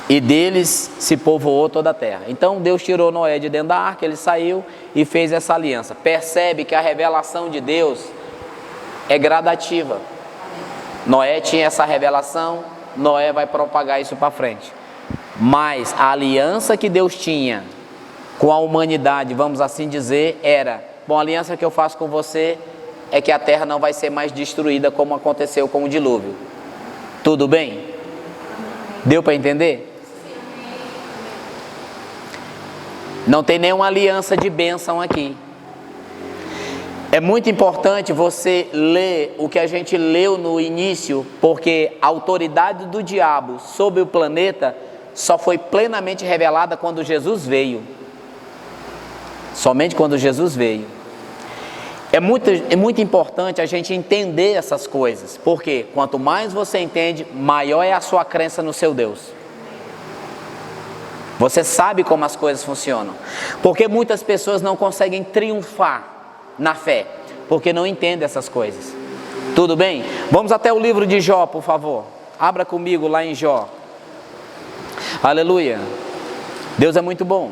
E deles se povoou toda a terra. Então Deus tirou Noé de dentro da arca, ele saiu e fez essa aliança. Percebe que a revelação de Deus é gradativa. Noé tinha essa revelação, Noé vai propagar isso para frente. Mas a aliança que Deus tinha com a humanidade, vamos assim dizer, era Bom, a aliança que eu faço com você é que a terra não vai ser mais destruída como aconteceu com o dilúvio. Tudo bem? Deu para entender? Não tem nenhuma aliança de bênção aqui. É muito importante você ler o que a gente leu no início, porque a autoridade do diabo sobre o planeta só foi plenamente revelada quando Jesus veio. Somente quando Jesus veio. É muito importante a gente entender essas coisas, porque quanto mais você entende, maior é a sua crença no seu Deus. Você sabe como as coisas funcionam. Porque muitas pessoas não conseguem triunfar na fé, porque não entendem essas coisas. Tudo bem? Vamos até o livro de Jó, por favor. Abra comigo lá em Jó. Aleluia. Deus é muito bom.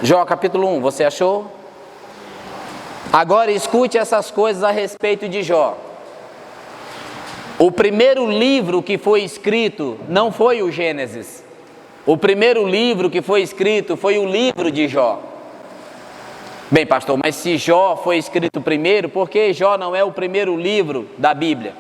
Jó capítulo 1, você achou? Agora escute essas coisas a respeito de Jó. O primeiro livro que foi escrito não foi o Gênesis. O primeiro livro que foi escrito foi o livro de Jó. Bem, pastor, mas se Jó foi escrito primeiro, por que Jó não é o primeiro livro da Bíblia?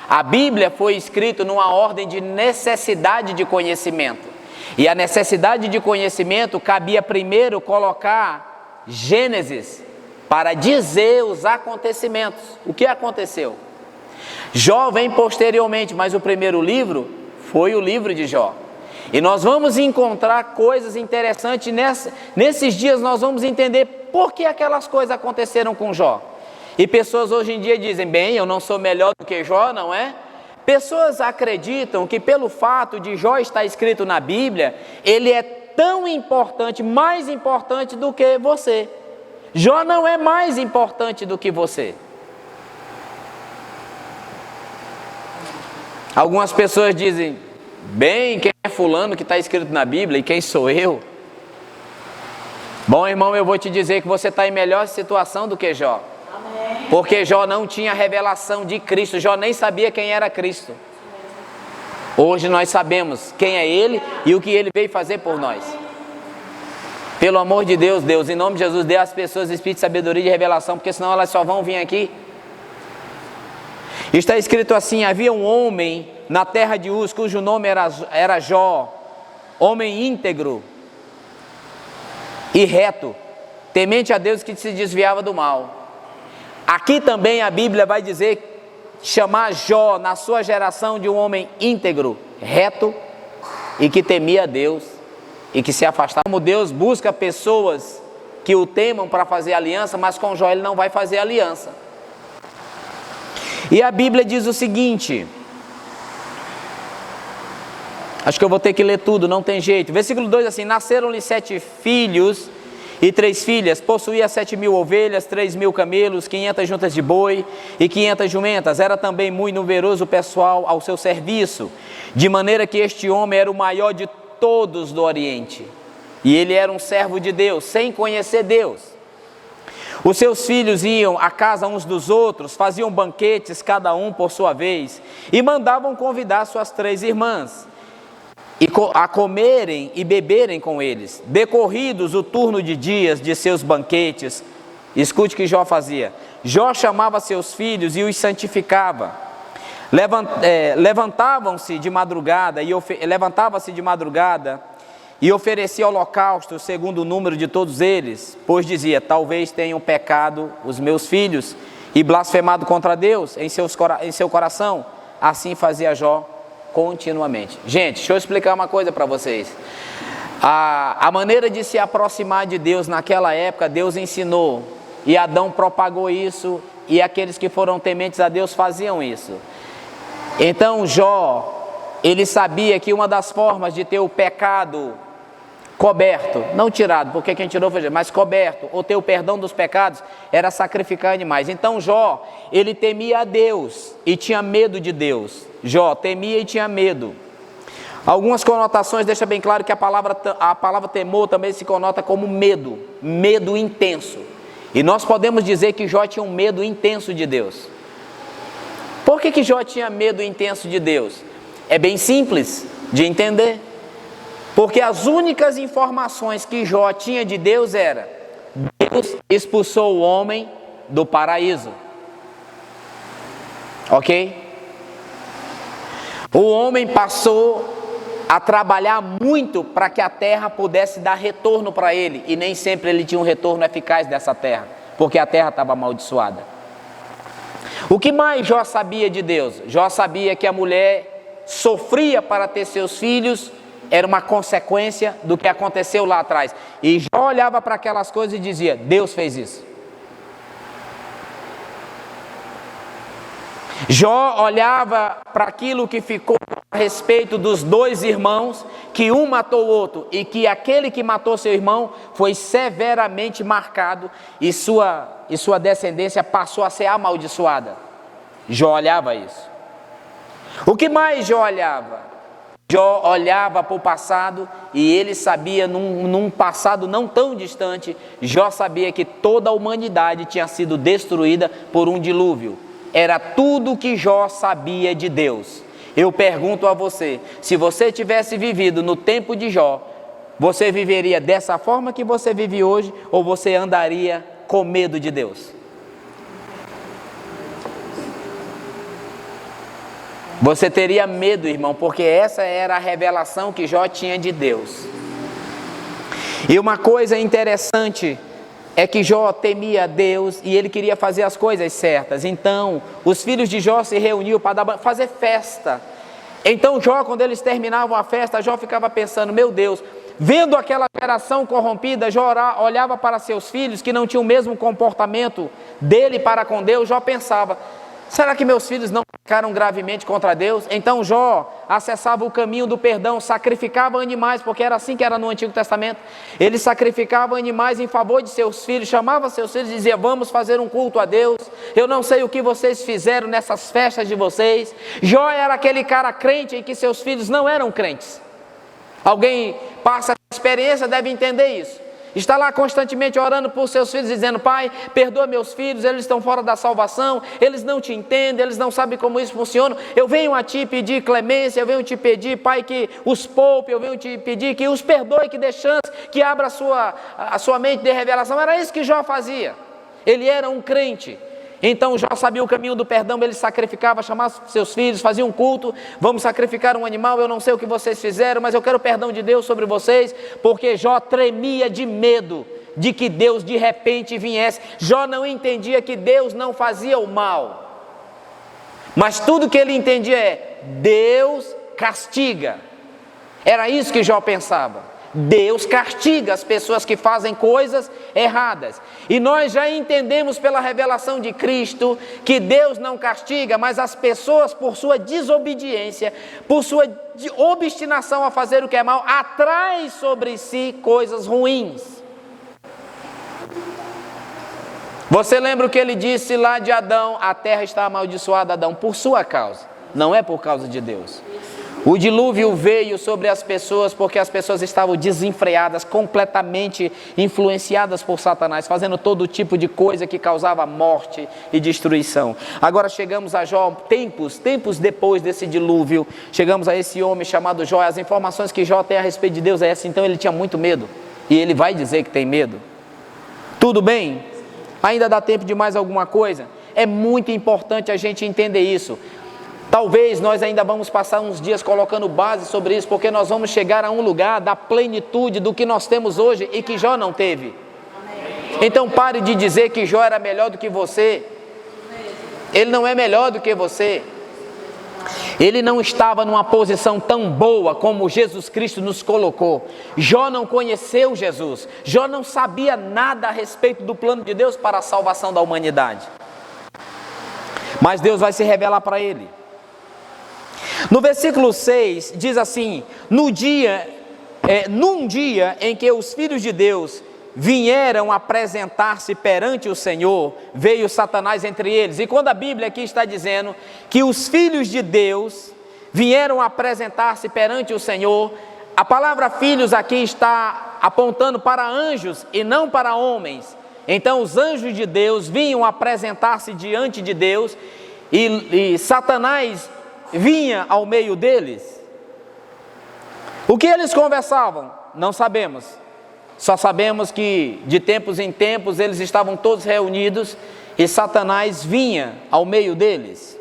A Bíblia foi escrita numa ordem de necessidade de conhecimento. E a necessidade de conhecimento cabia primeiro colocar Gênesis para dizer os acontecimentos. O que aconteceu? Jó vem posteriormente, mas o primeiro livro foi o livro de Jó. E nós vamos encontrar coisas interessantes nesses dias. Nós vamos entender por que aquelas coisas aconteceram com Jó. E pessoas hoje em dia dizem, bem, eu não sou melhor do que Jó, não é? Pessoas acreditam que pelo fato de Jó estar escrito na Bíblia, ele é tão importante, mais importante do que você. Jó não é mais importante do que você. Algumas pessoas dizem, bem, quem é fulano que está escrito na Bíblia e quem sou eu? Bom, irmão, eu vou te dizer que você está em melhor situação do que Jó. Porque Jó não tinha revelação de Cristo, Jó nem sabia quem era Cristo. Hoje nós sabemos quem é Ele e o que Ele veio fazer por nós. Pelo amor de Deus, Deus, em nome de Jesus, dê às pessoas espírito de sabedoria e de revelação, porque senão elas só vão vir aqui. Está escrito assim, havia um homem na terra de Uz, cujo nome era Jó, homem íntegro e reto, temente a Deus, que se desviava do mal. Aqui também a Bíblia vai dizer, chamar Jó na sua geração de um homem íntegro, reto e que temia a Deus e que se afastava. Como Deus busca pessoas que o temam para fazer aliança, mas com Jó ele não vai fazer aliança. E a Bíblia diz o seguinte, acho que eu vou ter que ler tudo, não tem jeito. Versículo 2 assim, nasceram-lhe 7 filhos e 3 filhas, possuía 7.000 ovelhas, 3.000 camelos, 500 juntas de boi e 500 jumentas. Era também muito numeroso o pessoal ao seu serviço, de maneira que este homem era o maior de todos do Oriente. E ele era um servo de Deus, sem conhecer Deus. Os seus filhos iam à casa uns dos outros, faziam banquetes cada um por sua vez, e mandavam convidar suas 3 irmãs a comerem e beberem com eles. Decorridos o turno de dias de seus banquetes, escute o que Jó fazia. Jó chamava seus filhos e os santificava. Levantava-se de madrugada e oferecia holocausto segundo o número de todos eles, pois dizia, talvez tenham pecado os meus filhos e blasfemado contra Deus em seu coração. Assim fazia Jó continuamente. Gente, deixa eu explicar uma coisa para vocês. A maneira de se aproximar de Deus naquela época, Deus ensinou, e Adão propagou isso, e aqueles que foram tementes a Deus faziam isso. Então Jó, ele sabia que uma das formas de ter o pecado coberto, não tirado, porque quem tirou foi Jesus, mas coberto, ou ter o perdão dos pecados, era sacrificar animais. Então Jó, ele temia a Deus e tinha medo de Deus. Jó temia e tinha medo. Algumas conotações deixam bem claro que a palavra temor também se conota como medo, medo intenso. E nós podemos dizer que Jó tinha um medo intenso de Deus. Por que Jó tinha medo intenso de Deus? É bem simples de entender. Porque as únicas informações que Jó tinha de Deus era: Deus expulsou o homem do paraíso. Ok? O homem passou a trabalhar muito para que a terra pudesse dar retorno para ele, e nem sempre ele tinha um retorno eficaz dessa terra, porque a terra estava amaldiçoada. O que mais Jó sabia de Deus? Jó sabia que a mulher sofria para ter seus filhos, era uma consequência do que aconteceu lá atrás. E Jó olhava para aquelas coisas e dizia: Deus fez isso. Jó olhava para aquilo que ficou a respeito dos dois irmãos, que um matou o outro, e que aquele que matou seu irmão foi severamente marcado, e sua descendência passou a ser amaldiçoada. Jó olhava isso. O que mais Jó olhava? Jó olhava para o passado, e ele sabia, num passado não tão distante, Jó sabia que toda a humanidade tinha sido destruída por um dilúvio. Era tudo que Jó sabia de Deus. Eu pergunto a você, se você tivesse vivido no tempo de Jó, você viveria dessa forma que você vive hoje, ou você andaria com medo de Deus? Você teria medo, irmão, porque essa era a revelação que Jó tinha de Deus. E uma coisa interessante é que Jó temia Deus e ele queria fazer as coisas certas. Então, os filhos de Jó se reuniam para fazer festa. Então Jó, quando eles terminavam a festa, Jó ficava pensando: meu Deus, vendo aquela geração corrompida, Jó olhava para seus filhos que não tinham o mesmo comportamento dele para com Deus. Jó pensava: será que meus filhos não pecaram gravemente contra Deus? Então Jó acessava o caminho do perdão, sacrificava animais, porque era assim que era no Antigo Testamento. Ele sacrificava animais em favor de seus filhos, chamava seus filhos e dizia: vamos fazer um culto a Deus. Eu não sei o que vocês fizeram nessas festas de vocês. Jó era aquele cara crente em que seus filhos não eram crentes. Alguém passa a experiência deve entender isso. Está lá constantemente orando por seus filhos, dizendo: Pai, perdoa meus filhos, eles estão fora da salvação, eles não te entendem, eles não sabem como isso funciona. Eu venho a ti pedir clemência, eu venho te pedir, Pai, que os poupe, eu venho te pedir que os perdoe, que dê chance, que abra a sua mente de revelação. Era isso que Jó fazia. Ele era um crente. Então Jó sabia o caminho do perdão, ele sacrificava, chamava seus filhos, fazia um culto: vamos sacrificar um animal, eu não sei o que vocês fizeram, mas eu quero o perdão de Deus sobre vocês, porque Jó tremia de medo de que Deus de repente viesse. Jó não entendia que Deus não fazia o mal, mas tudo que ele entendia é: Deus castiga. Era isso que Jó pensava. Deus castiga as pessoas que fazem coisas erradas. E nós já entendemos pela revelação de Cristo que Deus não castiga, mas as pessoas, por sua desobediência, por sua obstinação a fazer o que é mal, atrai sobre si coisas ruins. Você lembra o que ele disse lá de Adão? A terra está amaldiçoada, Adão, por sua causa, não é por causa de Deus. O dilúvio veio sobre as pessoas porque as pessoas estavam desenfreadas, completamente influenciadas por Satanás, fazendo todo tipo de coisa que causava morte e destruição. Agora chegamos a Jó, tempos depois desse dilúvio, chegamos a esse homem chamado Jó. As informações que Jó tem a respeito de Deus é essa. Então ele tinha muito medo, e ele vai dizer que tem medo. Tudo bem? Ainda dá tempo de mais alguma coisa? É muito importante a gente entender isso. Talvez nós ainda vamos passar uns dias colocando base sobre isso, porque nós vamos chegar a um lugar da plenitude do que nós temos hoje e que Jó não teve. Então pare de dizer que Jó era melhor do que você. Ele não é melhor do que você. Ele não estava numa posição tão boa como Jesus Cristo nos colocou. Jó não conheceu Jesus. Jó não sabia nada a respeito do plano de Deus para a salvação da humanidade. Mas Deus vai se revelar para ele. No versículo 6 diz assim: num dia em que os filhos de Deus vieram apresentar-se perante o Senhor, veio Satanás entre eles. E quando a Bíblia aqui está dizendo que os filhos de Deus vieram apresentar-se perante o Senhor, a palavra filhos aqui está apontando para anjos e não para homens. Então os anjos de Deus vinham apresentar-se diante de Deus, e Satanás vinha ao meio deles? O que eles conversavam? Não sabemos. Só sabemos que de tempos em tempos eles estavam todos reunidos e Satanás vinha ao meio deles.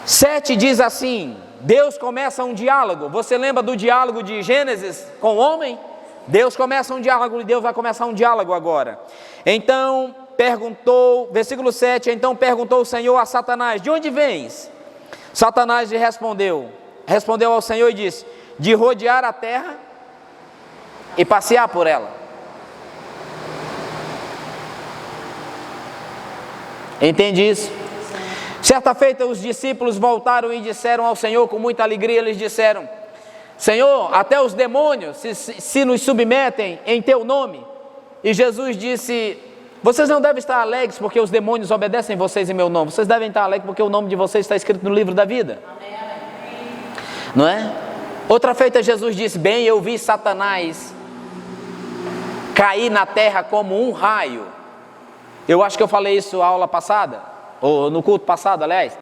7 diz assim: Deus começa um diálogo. Você lembra do diálogo de Gênesis com o homem? Deus começa um diálogo e Deus vai começar um diálogo agora. Então perguntou, versículo 7, então perguntou o Senhor a Satanás: de onde vens? Satanás lhe respondeu ao Senhor e disse: de rodear a terra e passear por ela. Entende isso? Certa feita os discípulos voltaram e disseram ao Senhor com muita alegria, eles disseram: Senhor, até os demônios se nos submetem em teu nome. E Jesus disse: vocês não devem estar alegres porque os demônios obedecem vocês em meu nome. Vocês devem estar alegres porque o nome de vocês está escrito no livro da vida. Não é? Outra feita Jesus disse: bem, eu vi Satanás cair na terra como um raio. Eu acho que eu falei isso na aula passada, ou no culto passado, aliás.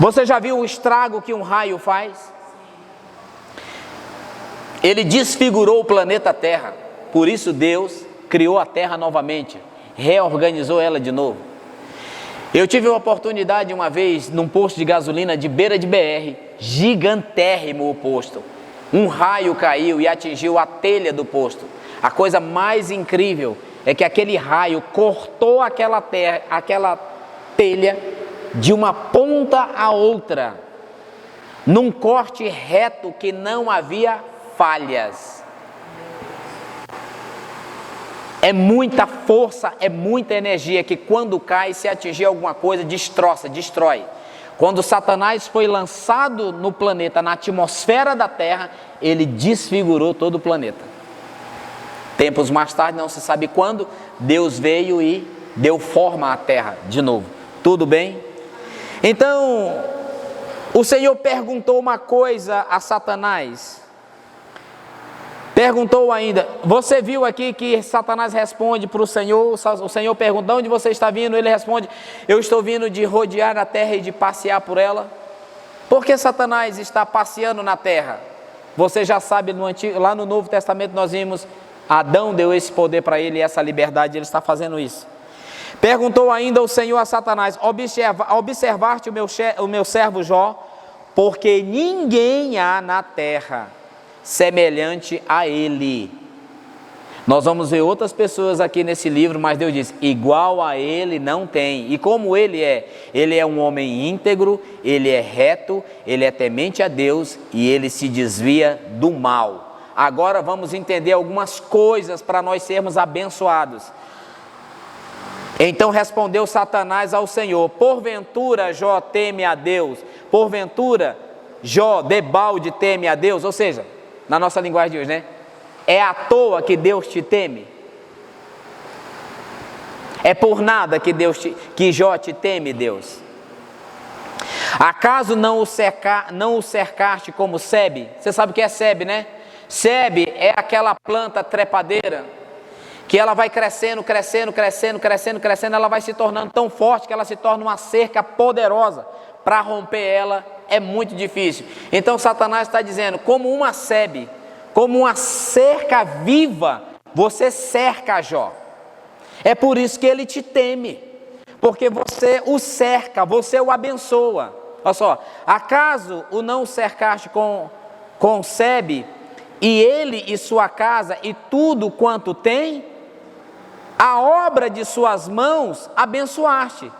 Você já viu o estrago que um raio faz? Ele desfigurou o planeta Terra. Por isso Deus criou a Terra novamente, reorganizou ela de novo. Eu tive uma oportunidade uma vez num posto de gasolina de beira de BR, gigantérrimo o posto. Um raio caiu e atingiu a telha do posto. A coisa mais incrível é que aquele raio cortou aquela telha de uma ponta a outra, num corte reto que não havia falhas. É muita força, é muita energia que quando cai, se atingir alguma coisa, destrói. Quando Satanás foi lançado no planeta, na atmosfera da Terra, ele desfigurou todo o planeta. Tempos mais tarde, não se sabe quando, Deus veio e deu forma à Terra de novo. Tudo bem? Então, o Senhor perguntou uma coisa a Satanás. Perguntou ainda, você viu aqui que Satanás responde para o Senhor pergunta: de onde você está vindo? Ele responde: eu estou vindo de rodear a terra e de passear por ela. Por que Satanás está passeando na terra? Você já sabe, lá no Novo Testamento nós vimos, Adão deu esse poder para ele e essa liberdade, ele está fazendo isso. Perguntou ainda o Senhor a Satanás: observaste o meu servo Jó? Porque ninguém há na terra semelhante a ele. Nós vamos ver outras pessoas aqui nesse livro, mas Deus diz: igual a ele não tem. E como ele é um homem íntegro, ele é reto, ele é temente a Deus e ele se desvia do mal. Agora vamos entender algumas coisas para nós sermos abençoados. Então respondeu Satanás ao Senhor: porventura Jó teme a Deus? Porventura Jó debalde teme a Deus? Ou seja, na nossa linguagem de hoje, né? É à toa que Deus te teme? É por nada que Jó te teme, Deus? Acaso não o cercaste como sebe? Você sabe o que é sebe, né? Sebe é aquela planta trepadeira que ela vai crescendo, ela vai se tornando tão forte que ela se torna uma cerca poderosa. Para romper ela é muito difícil. Então Satanás está dizendo: como uma sebe, como uma cerca viva, você cerca Jó. É por isso que ele te teme, porque você o cerca, você o abençoa. Olha só, acaso o não cercaste com sebe, e ele e sua casa e tudo quanto tem? A obra de suas mãos abençoaste,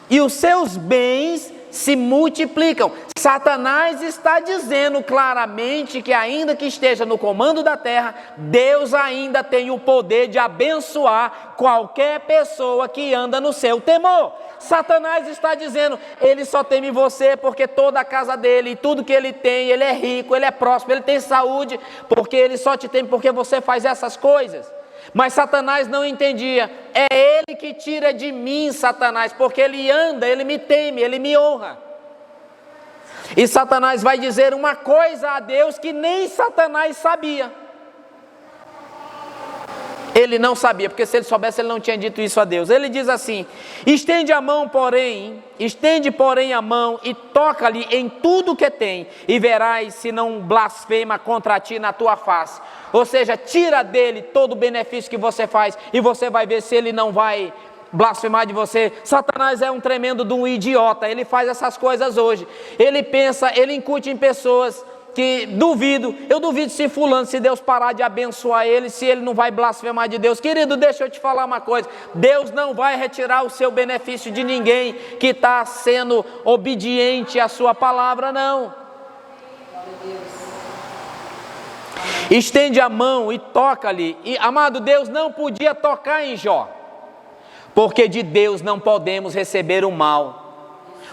e os seus bens se multiplicam. Satanás está dizendo claramente que ainda que esteja no comando da terra, Deus ainda tem o poder de abençoar qualquer pessoa que anda no seu temor. Satanás está dizendo: ele só teme você porque toda a casa dele, tudo que ele tem, ele é rico, ele é próspero, ele tem saúde, porque ele só te teme porque você faz essas coisas. Mas Satanás não entendia: é ele que tira de mim, Satanás, porque ele anda, ele me teme, ele me honra. E Satanás vai dizer uma coisa a Deus que nem Satanás sabia. Ele não sabia, porque se ele soubesse, ele não tinha dito isso a Deus. Ele diz assim: estende porém a mão e toca-lhe em tudo que tem, e verás se não blasfema contra ti na tua face. Ou seja, tira dele todo o benefício que você faz, e você vai ver se ele não vai blasfemar de você. Satanás é um tremendo de um idiota, ele faz essas coisas hoje. Ele pensa, ele incute em pessoas que eu duvido se fulano, se Deus parar de abençoar ele, se ele não vai blasfemar de Deus. Querido, deixa eu te falar uma coisa: Deus não vai retirar o seu benefício de ninguém que está sendo obediente à sua palavra, não. Estende a mão e toca-lhe. E, amado, Deus não podia tocar em Jó, porque de Deus não podemos receber o mal.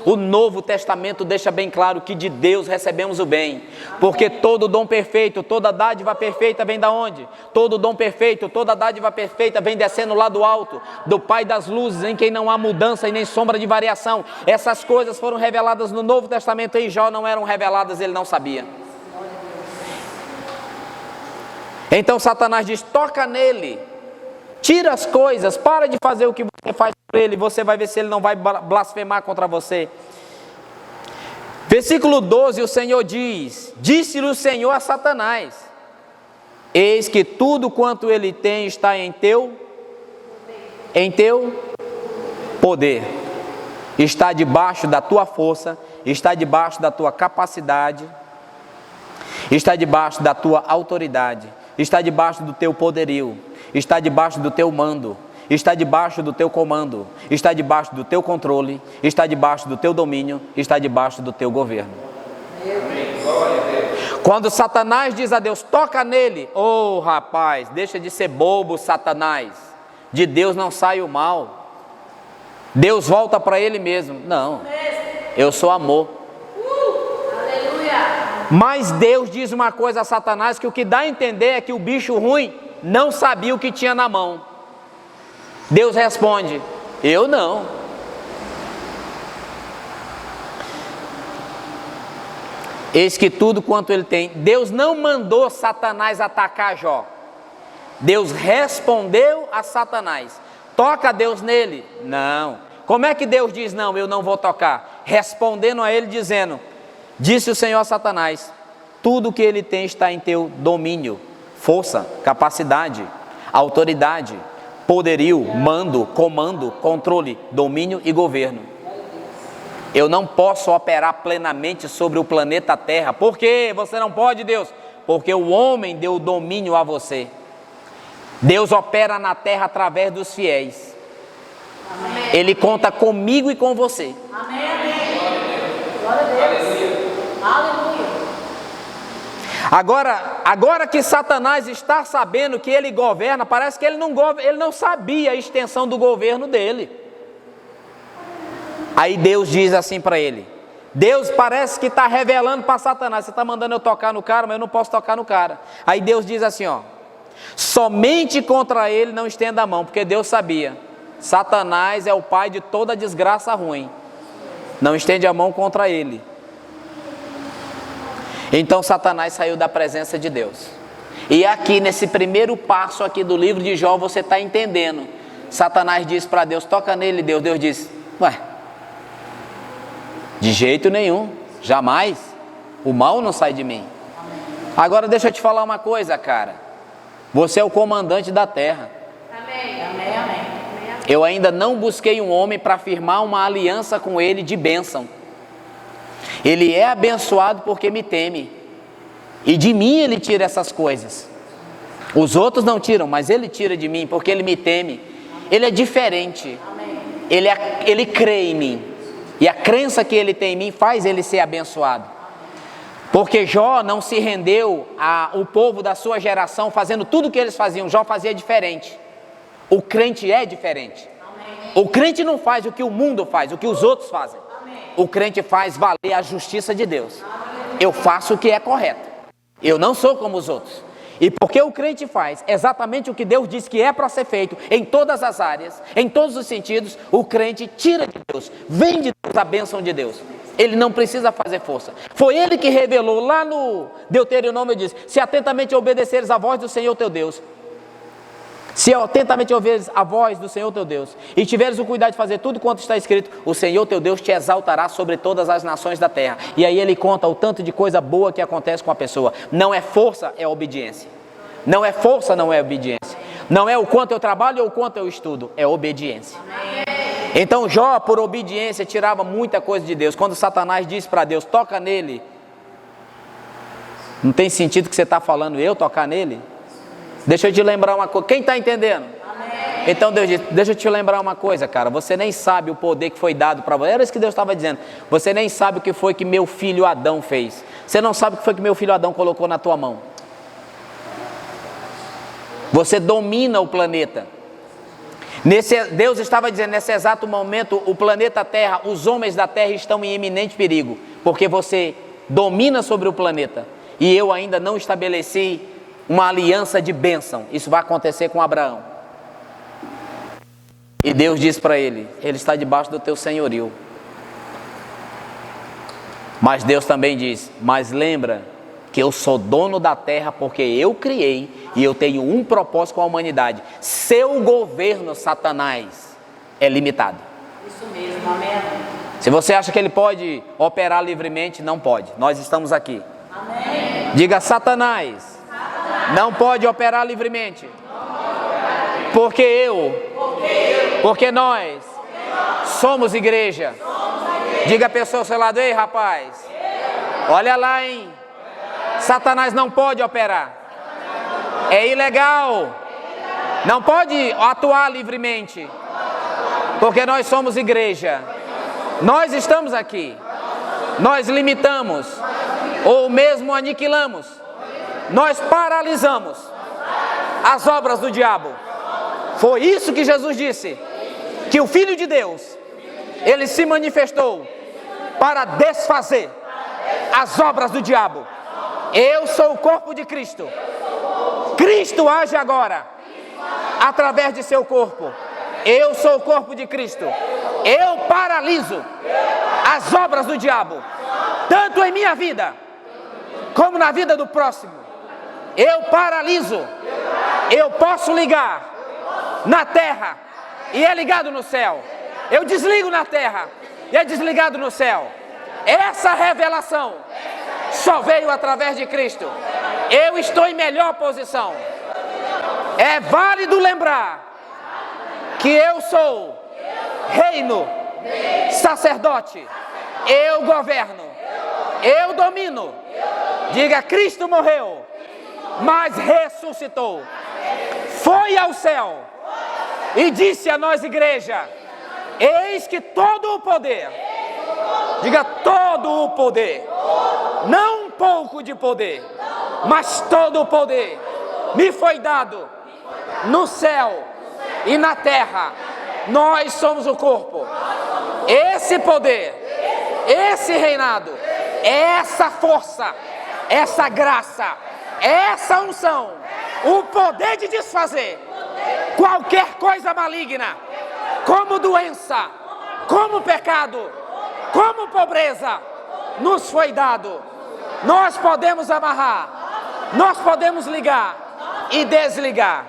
O Novo Testamento deixa bem claro que de Deus recebemos o bem, porque todo dom perfeito, toda dádiva perfeita vem da onde? Todo dom perfeito, toda dádiva perfeita vem descendo lá do alto, do Pai das luzes, em quem não há mudança e nem sombra de variação. Essas coisas foram reveladas no Novo Testamento, em Jó não eram reveladas, ele não sabia. Então Satanás diz: toca nele, tira as coisas, para de fazer o que você faz por ele, você vai ver se ele não vai blasfemar contra você. Versículo 12, o Senhor diz: disse-lhe o Senhor a Satanás: eis que tudo quanto ele tem está em teu poder, está debaixo da tua força, está debaixo da tua capacidade, está debaixo da tua autoridade, está debaixo do teu poderio, está debaixo do teu mando, está debaixo do teu comando, está debaixo do teu controle, está debaixo do teu domínio, está debaixo do teu governo. Quando Satanás diz a Deus: toca nele, oh rapaz, deixa de ser bobo, Satanás, de Deus não sai o mal, Deus volta para ele mesmo. Não, eu sou amor. Mas Deus diz uma coisa a Satanás, que o que dá a entender é que o bicho ruim não sabia o que tinha na mão. Deus responde: eu não. Eis que tudo quanto ele tem. Deus não mandou Satanás atacar Jó. Deus respondeu a Satanás: toca Deus nele? Não. Como é que Deus diz: não, eu não vou tocar? Respondendo a ele, dizendo: disse o Senhor a Satanás: tudo que ele tem está em teu domínio, força, capacidade, autoridade, poderio, mando, comando, controle, domínio e governo. Eu não posso operar plenamente sobre o planeta Terra. Por quê? Você não pode, Deus? Porque o homem deu o domínio a você. Deus opera na terra através dos fiéis. Amém. Ele conta comigo e com você. Amém, amém. Glória a Deus. Aleluia. Agora que Satanás está sabendo que ele governa, parece que ele não sabia a extensão do governo dele. Aí Deus diz assim para ele, Deus parece que está revelando para Satanás: você está mandando eu tocar no cara, mas eu não posso tocar no cara. Aí Deus diz assim, ó: somente contra ele não estenda a mão, porque Deus sabia, Satanás é o pai de toda desgraça ruim, não estende a mão contra ele. Então Satanás saiu da presença de Deus. E aqui nesse primeiro passo aqui do livro de Jó, você está entendendo. Satanás diz para Deus: toca nele. Deus diz: ué, de jeito nenhum, jamais, o mal não sai de mim. Agora deixa eu te falar uma coisa, cara, você é o comandante da terra. Amém. Amém, amém. Eu ainda não busquei um homem para firmar uma aliança com ele de bênção. Ele é abençoado porque me teme, e de mim ele tira essas coisas. Os outros não tiram, mas ele tira de mim porque ele me teme. Ele é diferente. Ele crê em mim, e a crença que ele tem em mim faz ele ser abençoado. Porque Jó não se rendeu ao povo da sua geração fazendo tudo o que eles faziam. Jó fazia diferente. O crente é diferente. O crente não faz o que o mundo faz, o que os outros fazem. O crente faz valer a justiça de Deus. Eu faço o que é correto. Eu não sou como os outros. E porque o crente faz exatamente o que Deus diz que é para ser feito, em todas as áreas, em todos os sentidos, o crente tira de Deus, vem de Deus a bênção de Deus. Ele não precisa fazer força. Foi ele que revelou lá no Deuteronômio, diz: se atentamente obedeceres a voz do Senhor teu Deus, Se atentamente ouveres a voz do Senhor teu Deus, e tiveres o cuidado de fazer tudo quanto está escrito, o Senhor teu Deus te exaltará sobre todas as nações da terra. E aí ele conta o tanto de coisa boa que acontece com a pessoa. Não é força, é obediência. Não é força, não é obediência. Não é o quanto eu trabalho ou o quanto eu estudo, é obediência. Então Jó, por obediência, tirava muita coisa de Deus. Quando Satanás disse para Deus, toca nele, não tem sentido que você está falando eu tocar nele? Deixa eu te lembrar uma coisa. Quem está entendendo? Amém. Então Deus disse, deixa eu te lembrar uma coisa, cara. Você nem sabe o poder que foi dado para você. Era isso que Deus estava dizendo. Você nem sabe o que foi que meu filho Adão fez. Você não sabe o que foi que meu filho Adão colocou na tua mão. Você domina o planeta. Deus estava dizendo, nesse exato momento, o planeta Terra, os homens da Terra estão em iminente perigo. Porque você domina sobre o planeta. E eu ainda não estabeleci uma aliança de bênção. Isso vai acontecer com Abraão. E Deus diz para ele, ele está debaixo do teu senhorio. Mas Deus também diz, mas lembra que eu sou dono da terra porque eu criei e eu tenho um propósito com a humanidade. Seu governo, Satanás, é limitado. Isso mesmo, amém. Se você acha que ele pode operar livremente, não pode. Nós estamos aqui. Amém. Diga, Satanás. Não pode operar livremente. Porque nós somos igreja. Diga a pessoa ao seu lado, ei rapaz, olha lá, hein? Satanás não pode operar. É ilegal. Não pode atuar livremente. Porque nós somos igreja. Nós estamos aqui. Nós limitamos ou mesmo aniquilamos. Nós paralisamos as obras do diabo. Foi isso que Jesus disse, que o Filho de Deus, ele se manifestou para desfazer as obras do diabo. Eu sou o corpo de Cristo. Cristo age agora através de seu corpo. Eu sou o corpo de Cristo. Eu paraliso as obras do diabo, tanto em minha vida como na vida do próximo. Eu paraliso. Eu posso ligar na terra e é ligado no céu. Eu desligo na terra e é desligado no céu. Essa revelação só veio através de Cristo. Eu estou em melhor posição. É válido lembrar que eu sou reino, sacerdote. Eu governo. Eu domino. Diga, Cristo morreu, mas ressuscitou. Foi ao céu e disse a nós, igreja, eis que todo o poder, diga todo o poder, não um pouco de poder, mas todo o poder me foi dado no céu e na terra. Nós somos o corpo. Esse poder, esse reinado, essa força, essa graça, essa unção, o poder de desfazer qualquer coisa maligna, como doença, como pecado, como pobreza, nos foi dado. Nós podemos amarrar, nós podemos ligar e desligar,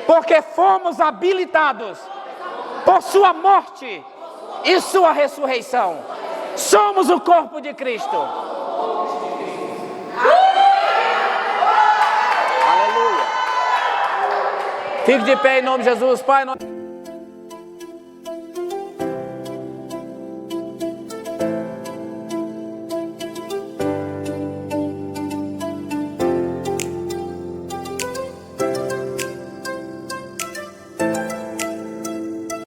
porque fomos habilitados por sua morte e sua ressurreição. Somos o corpo de Cristo. Aleluia. Fique de pé em nome de Jesus, Pai.